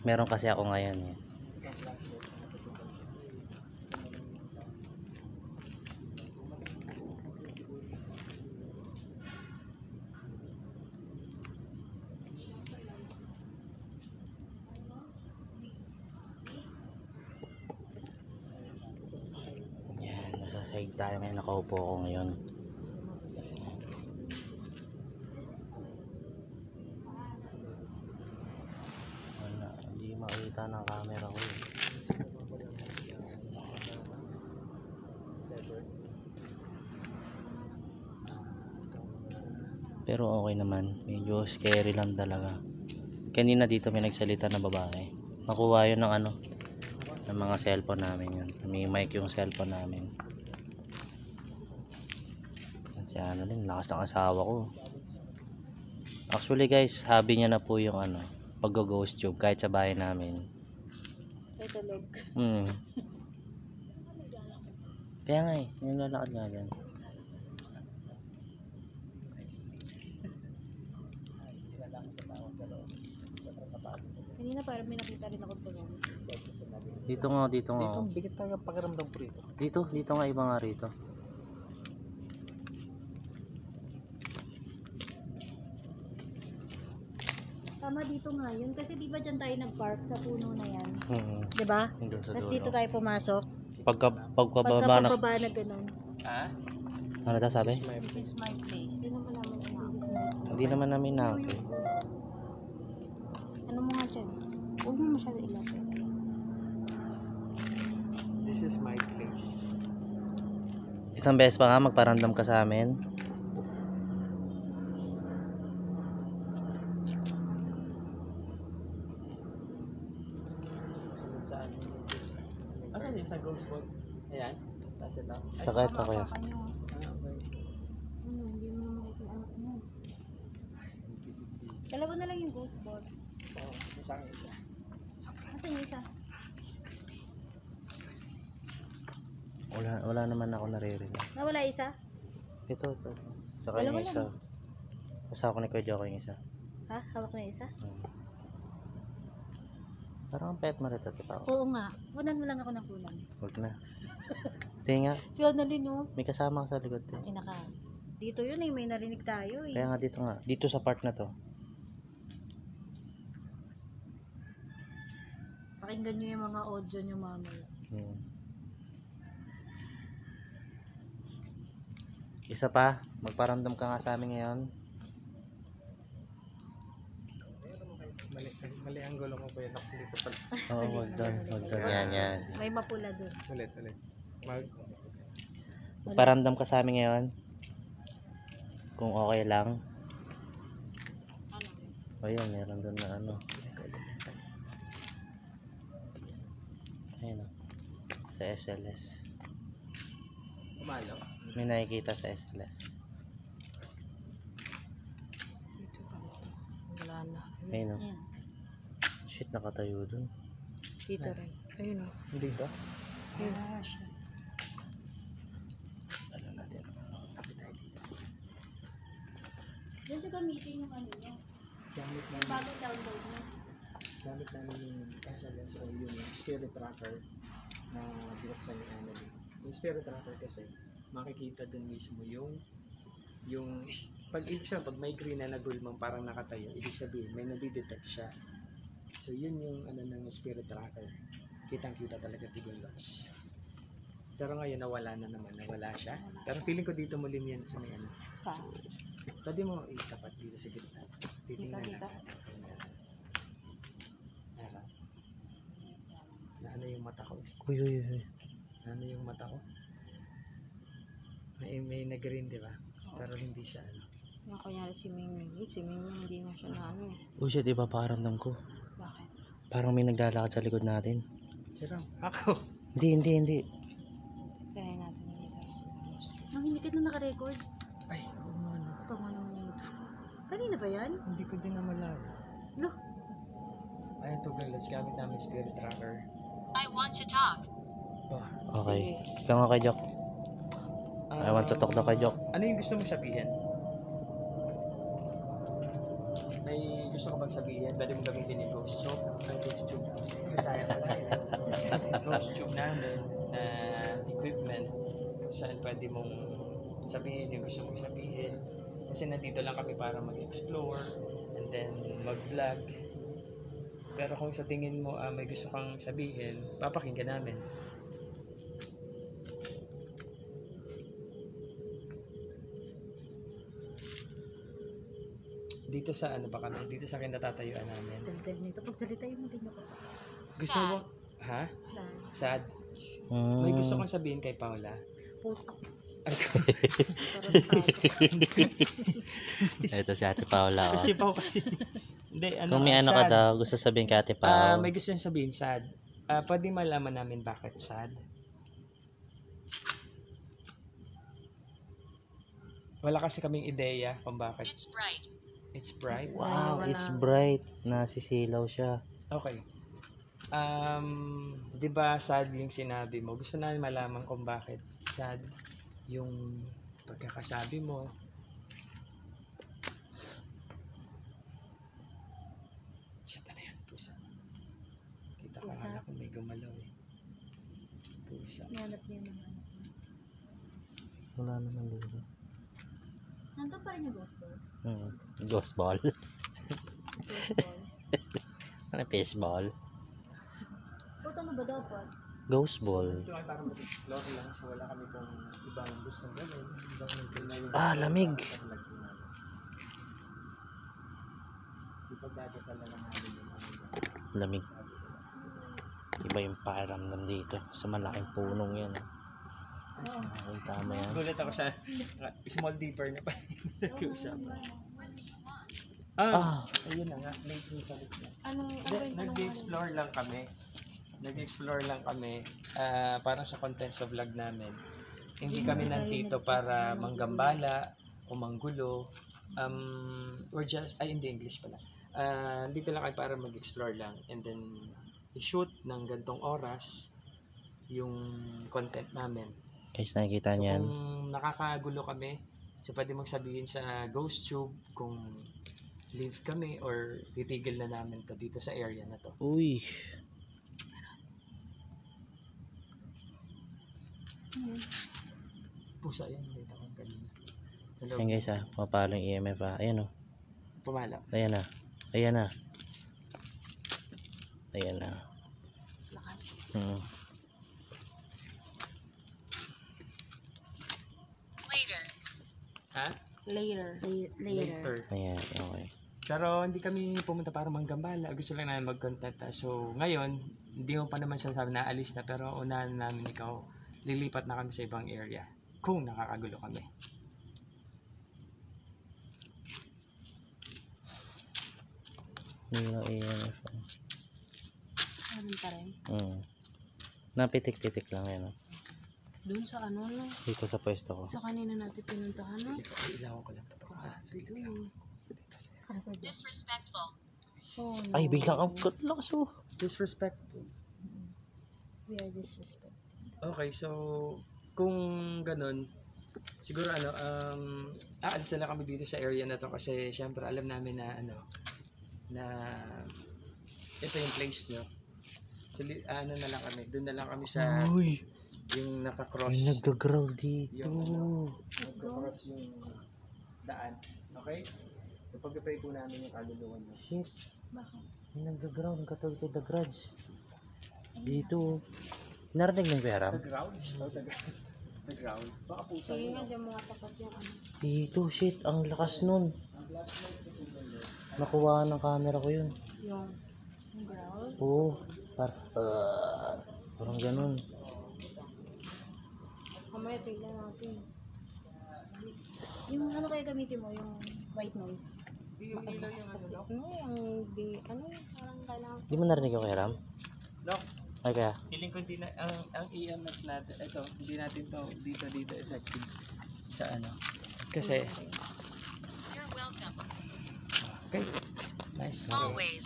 Meron kasi ako ngayon eh. Yan, nasa side tayo ngayon. Nakaupo ako ngayon. Wala, hindi makita ng camera ko eh. Pero okay naman, medyo scary lang talaga. Kanina dito may nagsalita na babae. Nakuha yun ng ano, ng mga cellphone namin yun. May mic yung cellphone namin. Kasi ano din, lakas ng asawa ko. Actually guys, hobby niya na po yung ano, pag-ghost tube kahit sa bahay namin. Ay, tulog. Kaya nga eh, yung lalakad nga dyan. Kanina parang may nakita rin ako tulong. Dito nga, dito nga. Dito, Oh. bigat talaga pakiramdam ko rito. Dito nga iba nga rito. Tama dito nga yun. Kasi di ba dyan tayo nag-park sa puno na yan? Mm. Di ba? Doon sa Tapos dulo. dito tayo pumasok. Pagkababa na. Pagkababa na ganun. Ha? Ano daw sabi? This is my place. Hindi naman namin inaakit. Hindi naman namin nakakit. Ano mo nga dyan? Huwag mo masyado ilapit. This is my place. Isang beses pa nga magparandam ka sa amin. Sunod saan? Asan yung sa ghost boat? Ayan. Tapos ito. Ay, Saka ito kaya. okay. Hindi mo naman ito anak mo. Dalawa na lang yung ghost board. Oo, isa ang isa. Kasi yung isa. Wala naman ako naririnig. Nawala isa? Ito. Saka Wala, yung wala isa. Kasama ko ni Kuya Joko yung isa. Ha? Hawak na yung isa? Parang ang pet mo rito, tita. Oo nga. Kunan mo lang ako ng kunan. Huwag na. Hindi nga, Si Annalyn oh. may kasama ka sa likod din. Ina ka. Dito yun eh. May narinig tayo eh. Kaya nga dito nga. Dito sa part na to. Pakinggan nyo yung mga audio nyo mamaya. Isa pa, magparamdam ka nga sa amin ngayon. Mali ang gulo ko pa yun. Ako dito pala. Oo, wag doon. Wag doon. Yan. May mapula doon. Ulit. Magparamdam ka sa amin ngayon. Kung okay lang. O yun, meron doon na ano. Ayun o. Sa SLS. Kumalo. May nakikita sa SLS. Wala na. Ayun o. Ayan. Shit, nakatayo doon. Dito rin. Ayun o. Dito? Ano natin? Diyan sa gamitin yung ano nyo. Gamit Yung namin, bagong download nyo. gamit namin yung SLS o yung spirit tracker na binuksan ni Annalyn. Yung spirit tracker kasi, makikita dun mismo yung pag ibig sabihin, pag may green na nagulmang parang nakatayo, ibig sabihin, may nadidetect siya. So, yun yung ano ng spirit tracker. Kitang-kita talaga tigulats. Pero ngayon, nawala na naman. Nawala siya. Pero feeling ko dito mulim yan sa may ano. Sa? Pwede mo itapat dito sa gitna. Titingnan Dito. natin. Ayan. Na ano yung mata ko? Uy. Ano yung mata ko? May nag-green, di ba? Pero hindi siya ano. Yung kunyari si Mingming. Si Mingming hindi na siya na ano eh. Uy, shit, iba paramdam ko. Bakit? Parang may naglalakad sa likod natin. Sirang. Ako. Hindi. Kaya natin yung ito. Ang hinikit na naka-record. Ay, oo nga, no. Ito nga naman yung ito. Kanina ba yan? Hindi ko din naman alam. Lo. Ayun to girls, gamit namin spirit tracker. I want to talk. Oh. Okay. Ikaw nga kay Jok. I want to talk daw kay Jok. Ano yung gusto mong sabihin? May gusto ko bang sabihin? Pwede mong gamitin yung ghost tube. Ang ghost tube. Kasaya ka tayo. Ghost tube namin na equipment kung saan pwede mong sabihin yung gusto mong sabihin. Kasi nandito lang kami para mag-explore and then mag-vlog. Pero kung sa tingin mo may gusto kang sabihin, papakinggan namin. Dito sa ano ba kami? Dito sa akin natatayuan namin. Dagdag nito. Pagsalitain mo din ako. Gusto mo? Ha? Sad. Sad? May gusto kong sabihin kay Paula? Puto. Ay, Para sa tao. Ito si Ate Paula. Oh. kasi Pao kasi. Hindi, ano, Kung may ano ka sad. daw, gusto sabihin kay Ate Pao. May gusto niyang sabihin, sad. Pwede malaman namin bakit sad? Wala kasi kaming ideya kung bakit. It's bright. It's bright? Wow, it's bright. Nasisilaw siya. Okay. Di ba sad yung sinabi mo? Gusto namin malaman kung bakit sad yung pagkakasabi mo. Siya na yan, pusa. Akala ko may gumalaw eh. Pusa. Nanap niya naman. Wala naman dito. Nandun pa rin yung ghost ball. Ghost ball. Ghost ball. Ano baseball? Puto ano ba dapat? Ghost ball. Ito ay parang mag-explore lang. So wala kami pong ibang gusto ng gawin. Ibang nagpinayin. Lamig. Ipagdadasal na lang namin yung mga Lamig. Iba yung pakiramdam dito. Sa malaking punong yan. Nakakita mo yan. Gulat ako sa small deeper na pa. Nag-usapan. Ayun na nga. Late yung salit na. Nag-explore lang kami. Parang sa contents of vlog namin. Hindi kami nandito para manggambala o manggulo. We're just, hindi English pala. Dito lang kayo para mag-explore lang. And then, i-shoot ng gantong oras yung content namin. Guys, nakikita So, niyan. kung nakakagulo kami, so pwede magsabihin sa GhostTube kung leave kami or titigil na namin to dito sa area na to. Uy. Pusa yan, dito kang kanina. Sa loob. Ayan guys mapalo yung EMF Ayan o. Pumala. Ayan na. Ayan na. Ayan na. Lakas. Ha? Later. Later. Ayan, okay. Pero hindi kami pumunta para manggambala. Gusto lang namin mag-content. So ngayon, hindi mo pa naman sinasabi na alis na. Pero unahan namin ikaw, lilipat na kami sa ibang area. Kung nakakagulo kami. Hindi na EMF. Meron pa rin. Napitik-pitik lang yan. Doon sa ano lang. Dito sa pwesto ko. Sa kanina natin pinuntahan no? Ilawan ko lang. Dito yun. Disrespectful. Oh, no. Ay, biglang ang lakas oh. Disrespectful. We are disrespectful. Okay, so kung ganun, siguro aalis na lang kami dito sa area na to kasi syempre alam namin na na ito yung place nyo. So na lang kami, doon na lang kami sa Uy, yung naka-cross. may nag-growl dito. Naka-cross yung daan. Okay? So pag-pray po namin yung kaluluwa nyo. Shit, Bakit? may nag-growl. Katulad kay The Grudge. Dito. Narinig ng Kuya Ram? The ground? Oh, the ground. Baka pusa Sige yun. nga, dyan mga tapat yung ano. Dito, shit. Ang lakas nun. Nakuha ng camera ko yun. Yung ground. Oo. Parang ganun. Mamaya tignan natin. Yung ano kaya gamitin mo? Yung white noise. Yung ilaw yung Ano? Yung di, ano? Parang kailangan. Di mo narinig yung Kuya Ram? No. Ay kaya? Feeling ko hindi na, ang EMF natin, ito, hindi natin to dito effective sa Kasi, okay, nice. Always.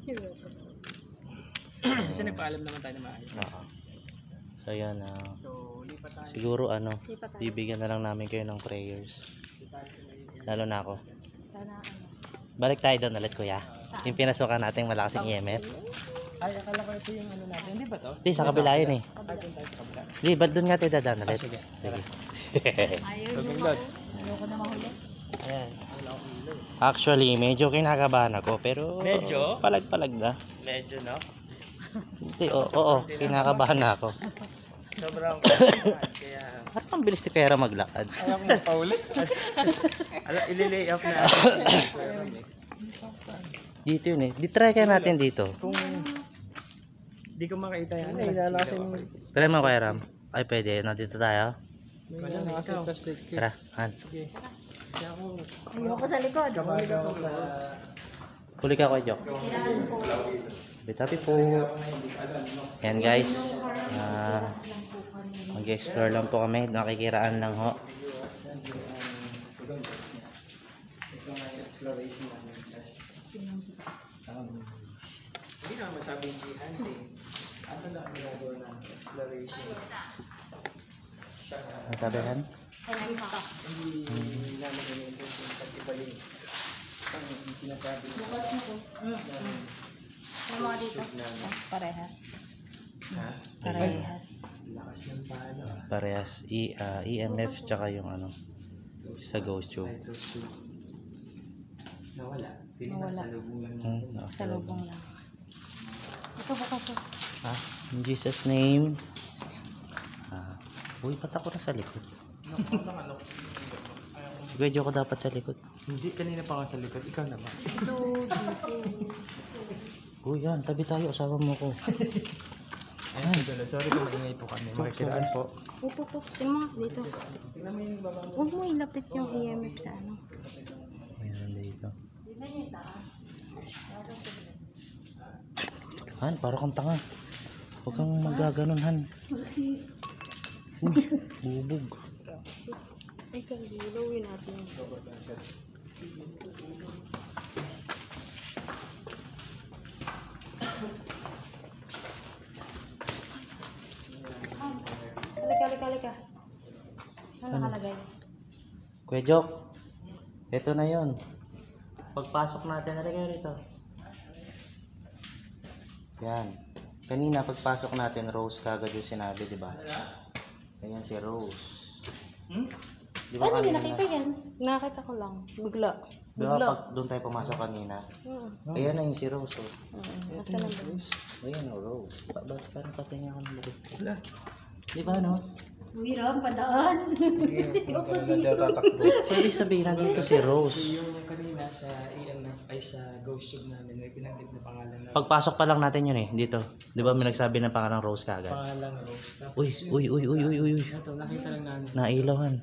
You're welcome. Kasi nagpaalam naman tayo na maayos. Oo. So yan, So, lipat tayo. siguro Di pa tayo. bibigyan na lang namin kayo ng prayers. Lalo na ako. Sana ano. Balik tayo doon ulit kuya. Yung pinasukan nating malakas yung EMF. Ay, akala ko ito yung natin. Hindi ba to? Hindi, sa kabila yun eh. Ay, doon tayo sa kabila. Hindi, ba't doon nga tayo dadaan ulit? Sige. Sige. Ayaw So, nyo big ako. lods. Ayoko na mahuli. Ayan. Ang laki ilaw. Actually, medyo kinakabahan ako, pero Medyo? palag-palag na. Medyo, no? Hindi, oo, kinakabahan na ako. Sobrang kaya Parang ang bilis ni Kuya maglakad. ayaw kong paulit. Ililay up na. Dito yun eh. Di-try kaya natin dito. Kung di ko makita yan, ay lalasin mo. Try mo Kuya Ram. Ay, pwede. Nandito tayo. Wala na ikaw. Tara, Han. Sige. Kaya ako, Hindi ko sa likod. kapagaw sa Huli ka ko, Jok. Tirahan ko. Bitapi po. Yan guys. Mag-explore lang po kami. Nakikiraan lang ho. ito nga yung exploration namin. Hindi naman masabing jihad eh. Ano lang ang ginagawa namin? Exploration. Ang sabi, Han? Hindi namin in-intention pag-iba yung sinasabi. Ano mga dito? Parehas. Ha? Parehas. Lakas ng palo ah. Parehas EMF tsaka yung ano sa ghost tube. Ay, ghost tube. Nawala. Feeling Nawala. sa lubong lang Hmm, natin. Sa lubong lang. Ito, buka to. Ah, in Jesus name. Uy, ba't ako nasa likod? Ano? Medyo ako dapat sa likod. Hindi, kanina pa nga sa likod. Ikaw naman. Uy, yan, tabi tayo, asama mo ko. Ayan, Tidolo. Sorry kung maingay po kami. Makikiraan po. Upo. Yung mga dito. Tingnan mo yung baba mo. Huwag mo ilapit yung EMF sa ano. Ayan, dito. Han, parang kang tanga. Huwag kang magaganon, Han. Bubog. Ay, kalilawin natin. Halika. Ano nakalagay? Kuya Jok, ito na yon. Pagpasok natin, halika rito. Yan. Kanina pagpasok natin, Rose kagad yung sinabi, di ba? Ayan si Rose. Di ba Paano kanina? nakita yan? Nakita ko lang. Bigla. Di ba pag doon tayo pumasok kanina? Ayan na yung si Rose. Oh. Nasa lang ba? Ayan o, Rose. Ba't parang patinga ka ng lubog? Wala. Di ba no? Wiram, padaan. So ibig sabihin nandito si Rose. Yung kanina sa EMF ay sa ghost tube namin, may pinanggit na pangalan na Pagpasok pa lang natin yun eh, dito. Di ba may nagsabi ng pangalang Rose kagad? pangalan Rose. Tapos Uy. ito, nakita lang namin. Nailawan.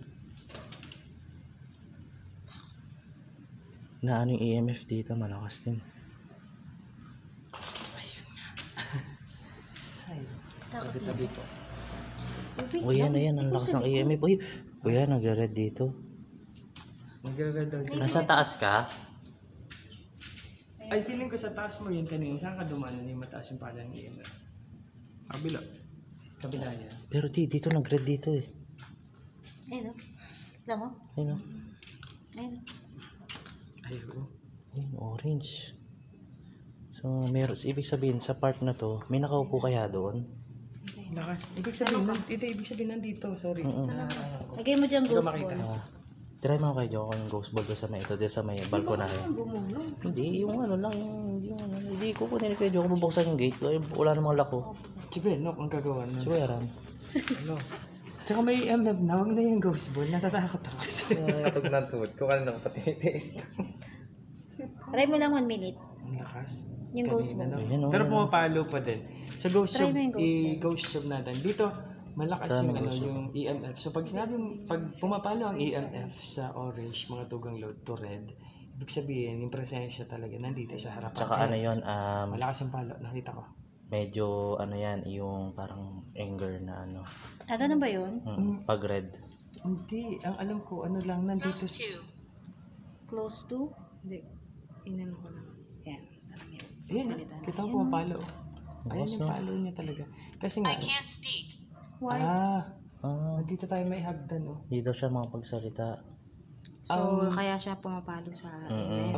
Na ano yung EMF dito, malakas din. Ay, tabi-tabi po. Uy, yan, ang lakas ng EMF. Uy, yan, nagre-red dito. Nagre-red daw dyan. Nasa taas ka? Ay, feeling ko sa taas mo yun kanina. Saan ka dumanan yung mataas yung pala ng EMF? Kabila. Kabila yan. Pero dito nag-red dito eh. Ayun o. Alam mo? Ayun o. Ayun. Ay, oo. Ayun, orange. So, meron, ibig sabihin, sa part na to, may nakaupo kaya doon? Lakas. Ibig sabihin nandito. Sorry. Lagay mo dyan Hindi ko ghost makita. ball. Try mo kayo yung ghost ball doon sa may ito, doon sa may balkonahe. Hindi, yung ano lang, hindi ko kunin kayo, yung bubuksan yung gate, wala namang lako. Chibe, no, ang gagawa na. So, yaran. Ano? Tsaka may EMF na, wag na yung ghost ball. Natatakot ako kasi. Pag natuwad ko, kanina ko pati taste. Try mo lang 1 minute. Ang lakas. Yung ghost Kanina, ball. no? Ayun, oh, Pero ayun. pumapalo pa din. Sa ghost Try tube, mo yung ghost ball. ghost tube natin. Dito, malakas Tama, yung, ghost tube. yung EMF. So pag sinabi mo, pag pumapalo ang EMF sa orange, mga tugang load to red, ibig sabihin, yung presensya talaga nandito sa harapan. Tsaka ano yun, Malakas yung palo, nakita ko. medyo ano yan, yung parang anger na ano. Ah, ganun ba yun? Pag red. Hindi, ang alam ko, ano lang, nandito. Close to? Hindi. Inano ko lang. Yan. Ayun, Salita na. kita ko pumapalo. Ayan yung palo niya talaga. Kasi nga, Why? dito tayo may hagdan, oh. Dito siya makapagsalita. So, kaya siya pumapalo sa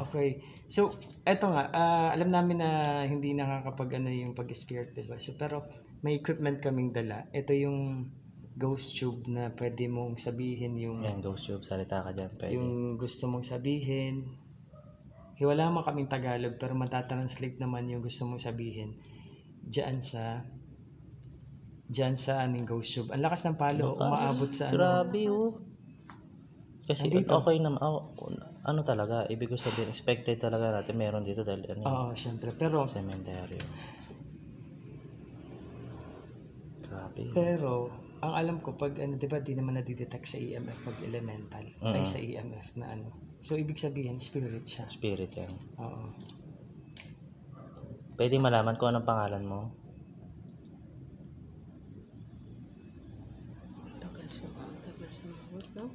Okay. So, eto nga, alam namin na hindi nakakapag ano yung pag-spirit, diba? So, pero may equipment kaming dala. Ito yung ghost tube na pwede mong sabihin yung Yan, ghost tube, salita ka dyan. Pwede. yung gusto mong sabihin. Wala man kaming Tagalog pero matatranslate naman yung gusto mong sabihin diyan sa aning ghost tube. Ang lakas ng palo, umaabot sa ano. Grabe oh. Kasi Nandito. okay naman, ano talaga, ibig ko sabihin, expected talaga natin meron dito dahil ano, Oo, syempre. Pero cemetery. Grabe. Pero, ang alam ko, pag ano, di ba, di naman nadidetect sa EMF pag elemental, ay sa EMF na ano. So, ibig sabihin, spirit siya. Spirit yan. Oo. Pwede malaman kung anong pangalan mo? Tagal siya mahot, no?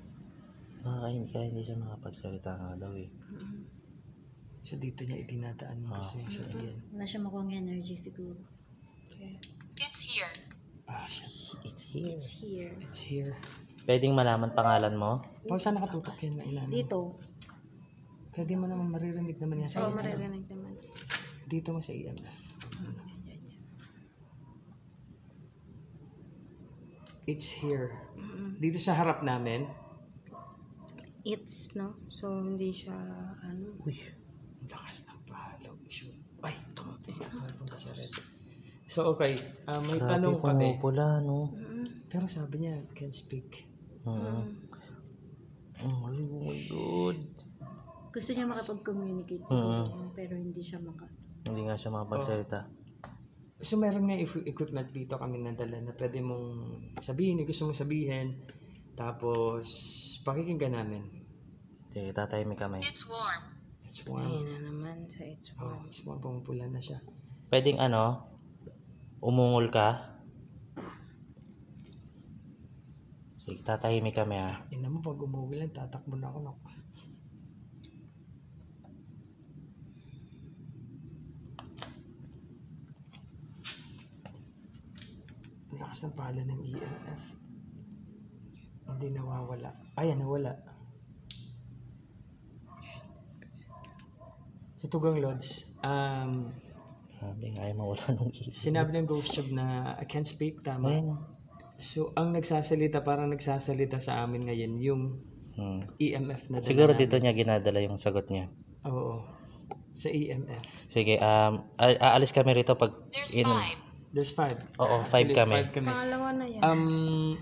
Kaya hindi siya makapagsalita nga daw eh. So, dito niya itinadaan mo kasi sa iyan. Wala siya makuha ng energy siguro. Ah, shit. It's here. It's here. It's here. Pwedeng malaman pangalan mo? Pag saan nakatutok yun na ilan? Dito. Pwede mo naman maririnig naman yan sa Oo, EMF. maririnig naman. Dito mo sa EMF. It's here. Dito sa harap namin. It's, no? So, hindi siya, ano. Uy, ang lakas ng palo. Shoot. Ay, punta sa red. So, okay. May tanong kami. pula, no? Pero sabi niya, can speak. Oh my God. Gusto niya makapag-communicate sa pero hindi siya Hindi nga siya makapagsalita. So, meron nga equipment dito kami nadala na pwede mong sabihin, yung gusto mong sabihin. Tapos, pakikinggan namin. Sige, tatahimik kami. It's warm. Ayun na naman sa it's Oh, warm. it's warm. Pumupula na siya. Pwedeng umungol ka. Sige, tatahimik kami ha. Ina mo, pag umuwi lang, tatakbo na ako. No? Ang lakas ng pala ng EMF. Hindi nawawala. Ayan, nawala. Sa Tugang Lodge, Sabi nga, ayaw mawala nung isip. sinabi ng ghost job na I can't speak, tama. Ayun. So, ang nagsasalita, parang nagsasalita sa amin ngayon, yung EMF na dala Siguro namin. dito niya ginadala yung sagot niya. Oo. Sa EMF. Sige, aalis kami rito pag... There's 5. Oo, 5 Actually, kami. 5 kami. Pangalawa na yan. Ang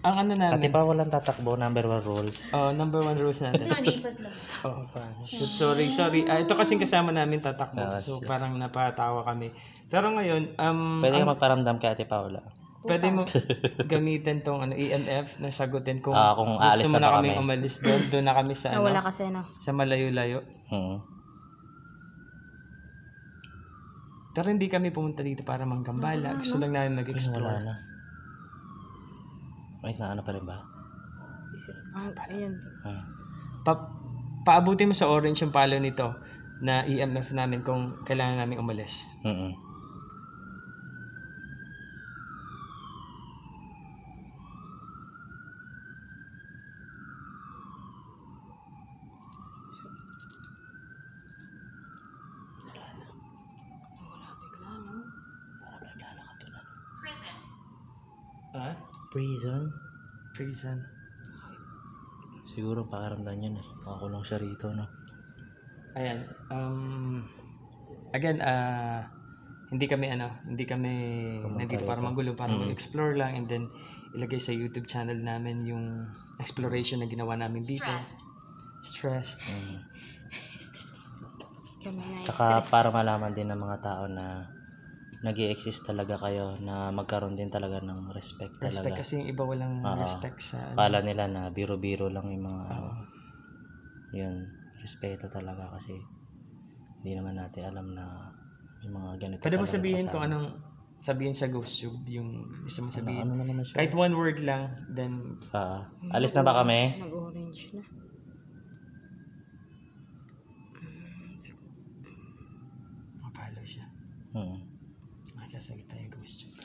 ano Ate namin, pa walang tatakbo, number 1 rules. number 1 rules natin. Nalipat lang. Oh, shoot, sorry. Ito kasing kasama namin tatakbo. Ah, So, sige. parang napatawa kami. Pero ngayon, Pwede ka magparamdam kay Ate Paula. pwede mo gamitin tong EMF na sagutin kung, Kung aalis gusto mo na na ba kami kami. umalis doon. Doon na kami sa Nawala kasi, no? sa malayo-layo. Pero hindi kami pumunta dito para manggambala. Gusto lang namin Wala mag-explore. na. Wait na, ano pa rin ba? Ayan. Paabutin mo sa orange yung palo nito na EMF namin kung kailangan namin umalis. Ha? Prison? Prison. Siguro pakaramdam niya na nakakulong siya rito, no? Ayan. Again, hindi kami nandito para magulo, para mag-explore lang, and then ilagay sa YouTube channel namin yung exploration na ginawa namin dito. Stressed. Kami na Tsaka para malaman din ng mga tao na nag-i-exist talaga kayo, na magkaroon din talaga ng respect Respect talaga. kasi yung iba walang respect sa Pala nila na biro-biro lang yung mga yun, respeto talaga kasi hindi naman natin alam na yung mga ganito. Pwede mo talaga sabihin kasama. kung anong sabihin sa ghost tube, yung gusto mo sabihin. Ano na naman siya? Kahit one word lang, then Alis na ba kami? Nag-orange na. mapalo siya. Nakasalita yung ghost tube.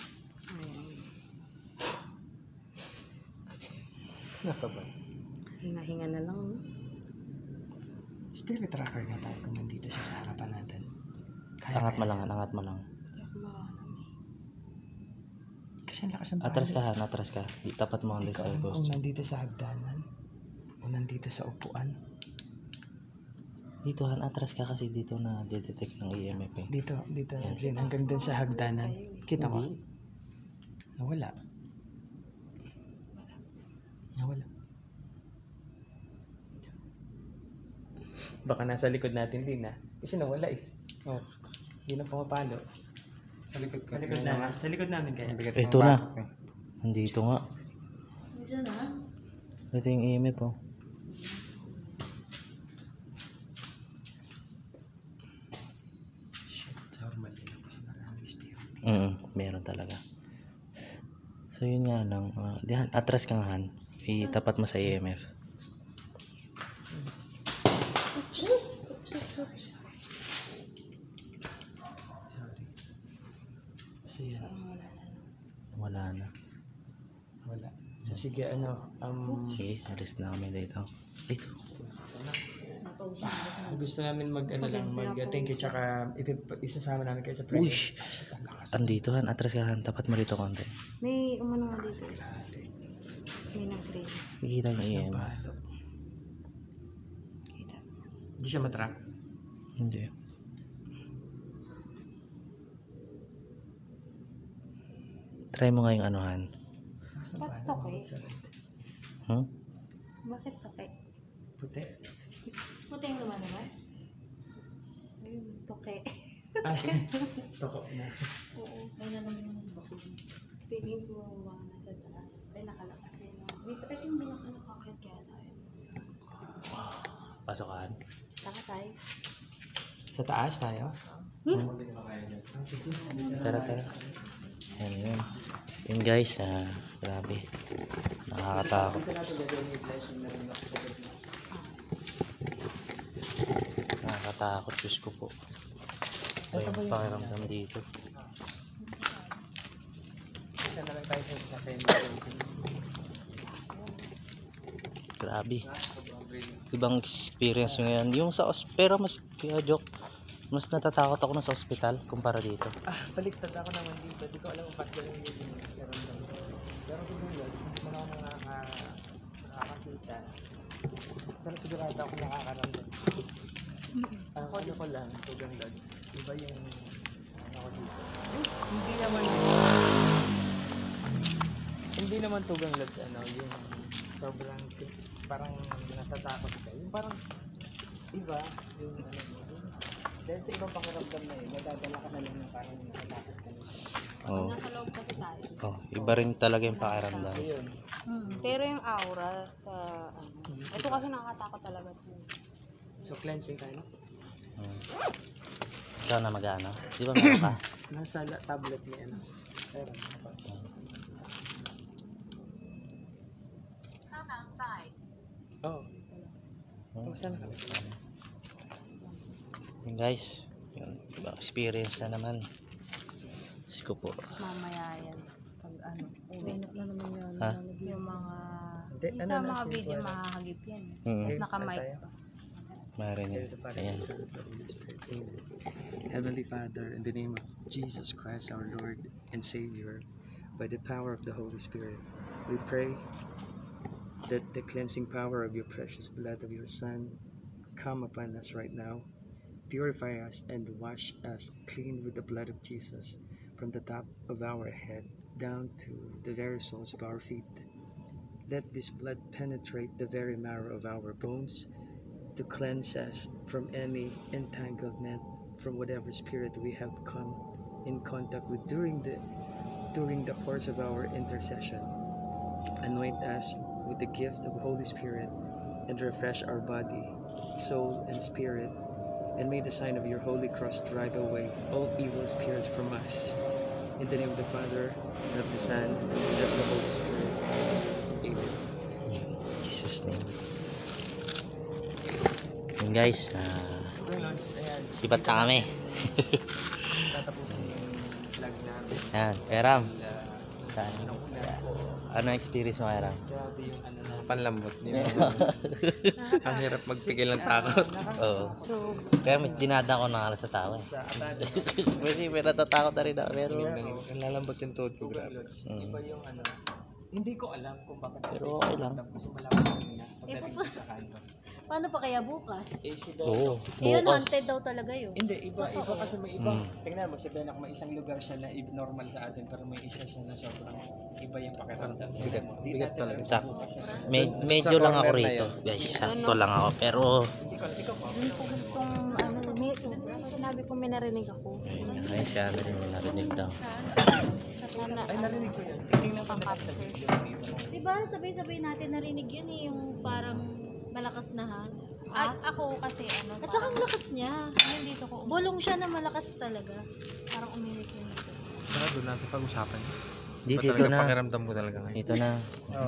Nakabay. Nahinga na lang, no? Spirit tracker nga tayo kung nandito siya sa harapan natin. Angat mo lang, angat mo lang. Kasi ang lakas ng Atras palo. ka, Han, atras ka. Tapat mo ang Hindi ko sa alam ghost. kung nandito sa hagdanan o nandito sa upuan. Dito, Han, atras ka kasi dito na detect ng EMF eh. Dito, Rin, hanggang dun sa hagdanan. Kita mo? Hindi. Nawala. Baka nasa likod natin din kasi nawala eh. Oh, hindi na pumapalo. Sa likod namin. Sa likod namin kaya. Ito na. Nandito nga. Ito na? Ito yung EMF oh. Normal din kasi maraming spirit. Meron talaga. So yun nga lang. Diyan, atras ka nga, Han. Itapat mo sa EMF. Sorry. Kasi Wala na. wala. So sige, Sige, alis na kami dito. Ito. gusto namin thank you, tsaka isasama namin kayo sa prayer. Uy! Andito, Han. Atras ka, Han. Tapat mo dito konti. May umano nga dito. Hindi na green. Kikita niyo yan. Hindi siya matrack. Hindi. Try mo nga yung anuhan. Bakit toke? Hmm? Bakit toke? Puti. Puti yung lumalabas? Ayun, toke. Ay, toko na. Oo. Ay na lang yung bakit. Piling ko mga nasa taas. Ay nakalabas yun. May patak yung nakakakit kaya tayo. Pasokan. Taka tayo. Sa taas tayo? Tara, tara. Ayan yun. Yun guys, grabe. Nakakatakot. Nakakatakot, Diyos ko po. Ito yung pakiramdam dito. Isa na lang tayo sa sasakyan. Grabe. Ibang experience mo yan. Yung sa pero mas, kaya joke, mas natatakot ako na sa ospital kumpara dito. Baliktad ako naman dito. Di ko alam kung ba't ganun yung karamdam. Pero kung yun, hindi mo na ako nakakakita. Pero sigurado ako nakakaramdam. Ang ano ko lang, tugang lods. Iba yung ano ko dito. Hindi naman tugang lods, ano, yung sobrang parang natatakot ka. Yung parang iba, yung ano mo. Dahil sa ibang pakiramdam na yun, nadadala ka na lang yung parang natatakot ka na. Oh. Nasa loob kasi tayo. Oh, iba rin talaga yung pakiramdam. So yun. Pero yung aura sa ano. Ito kasi nakakatakot talaga. So cleansing tayo. Ikaw na mag-ano? Di ba meron ka? Nasa tablet ni ano. Pero Come outside. oh. Oh, saan ka? Yun guys, yun, ibang experience na naman. Diyos ko po. Mamaya yan. Pag ano. Mainit na naman yan. Ha? Yung mga Hindi, yung ano sa na, mga simple video na. mahahagip yan. Mm. Naka-mic tayo. pa. Marinig. Ayan. Heavenly Father, in the name of Jesus Christ, our Lord and Savior, by the power of the Holy Spirit, we pray that the cleansing power of your precious blood of your Son come upon us right now, purify us and wash us clean with the blood of Jesus from the top of our head down to the very soles of our feet. Let this blood penetrate the very marrow of our bones to cleanse us from any entanglement from whatever spirit we have come in contact with during the course of our intercession. Anoint us with the gift of the Holy Spirit and refresh our body, soul, and spirit, and may the sign of your holy cross drive away all evil spirits from us. In the name of the Father, and of the Son, and of the Holy Spirit. Amen. In Jesus' name. Yun guys, Ayan. sibat na kami. Tatapusin yung vlog namin. Yan, Peram. Saan? Unang una po. Ano experience mo, Peram? Grabe yung ano na. Panlambot niya. Ang hirap magpigil ng takot. Oo. Kaya mas dinada ko na sa tawa. Sa Atado. Kasi may natatakot na rin ako. Pero, Ang lalambot yung tuhod ko, grabe. Iba yung ano. Hindi ko alam kung bakit. Pero okay lang. Tapos malaman na pagdating ko sa kanto. Paano pa kaya bukas? Eh si oo. Yun, Bukas. haunted daw talaga yun. Hindi, iba kasi may iba. Mm. Tingnan mo, sabihin ako may isang lugar siya na normal sa atin, pero may isa siya na sobrang iba yung pakiramdam. Bigat, bigat talaga. Sakto. Medyo lang ako rito. Guys, sakto lang ako. Pero, Hindi ko alam, ikaw pa. Hindi ko gustong, ano, may, sinabi ko may narinig ako. ay siya na rin narinig daw. Ay, narinig ko yun. Titingnan ko na lang sa video dito. Diba, sabay-sabay natin narinig yun eh, yung parang malakas na hang. At ako kasi ano. At saka ang lakas niya. Ayun dito ko. Bulong siya na malakas talaga. Parang umilit yun. Tara, doon natin pag-usapan. Di, Iba dito talaga na. pakiramdam ko talaga ngayon. Dito na.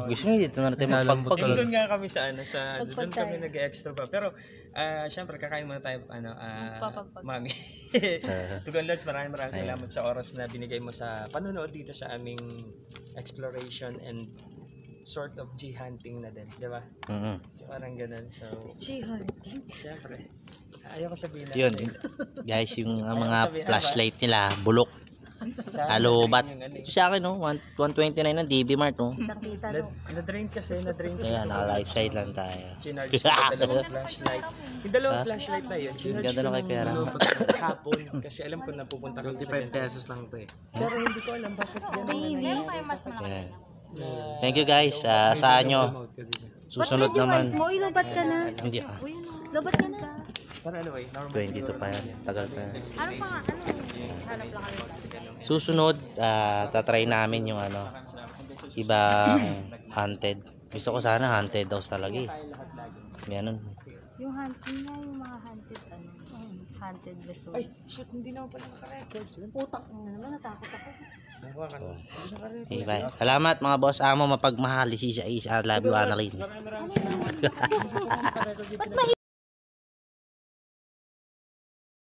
Gusto mo dito na natin Lalambot magpagpag. talaga. Doon nga kami sa ano, sa doon Pagpag kami tayo. nag-extra pa. Pero syempre kakain muna tayo ano, Magpapagpag. Mami. Ah. Tugon Lods, maraming Ayan. salamat sa oras na binigay mo sa panonood dito sa aming exploration and sort of G hunting na din, di ba? Mm-hmm. So, parang ganun. So, Hunting. syempre, ayaw ko sabihin na. Yun, guys, yung mga flashlight nila, bulok. Alobat. Ito sa akin, no? 129 ng DB Mart, no? Nakita no. Na-drain kasi. Kaya naka-light side lang tayo. Chinarge yung dalawang flashlight. Yung dalawang Ha? flashlight na yun, chinarge Ganda na kay Pera. hapon. Kasi alam ko napupunta kami sa 25 pesos lang to eh. Pero hindi ko alam bakit gano'n. Meron kayo mas malaki. Yan. Thank you guys. Saan nyo? Remote kasi siya. Susunod Ba't naman. mo? Ilobat ka na. Hindi ah. Lobat ka na. Para ano eh, normal. 22 pa yan. Tagal pa yan. Ano pa nga? Ano? Hanap lang kami. Susunod, tatry namin yung ano, ibang haunted. Gusto ko sana haunted house talaga eh. Ganun. Yung hunting nga, yung mga hunted, ano, hunted resort. Ay, shit, hindi naman pala naka-record. Putak na naman, natakot ako. Hawakan mo. Hindi siya naka-record. Okay, bye. Salamat mga boss amo, mapagmahal si Isa. I love you, Annalyn. Maraming salamat.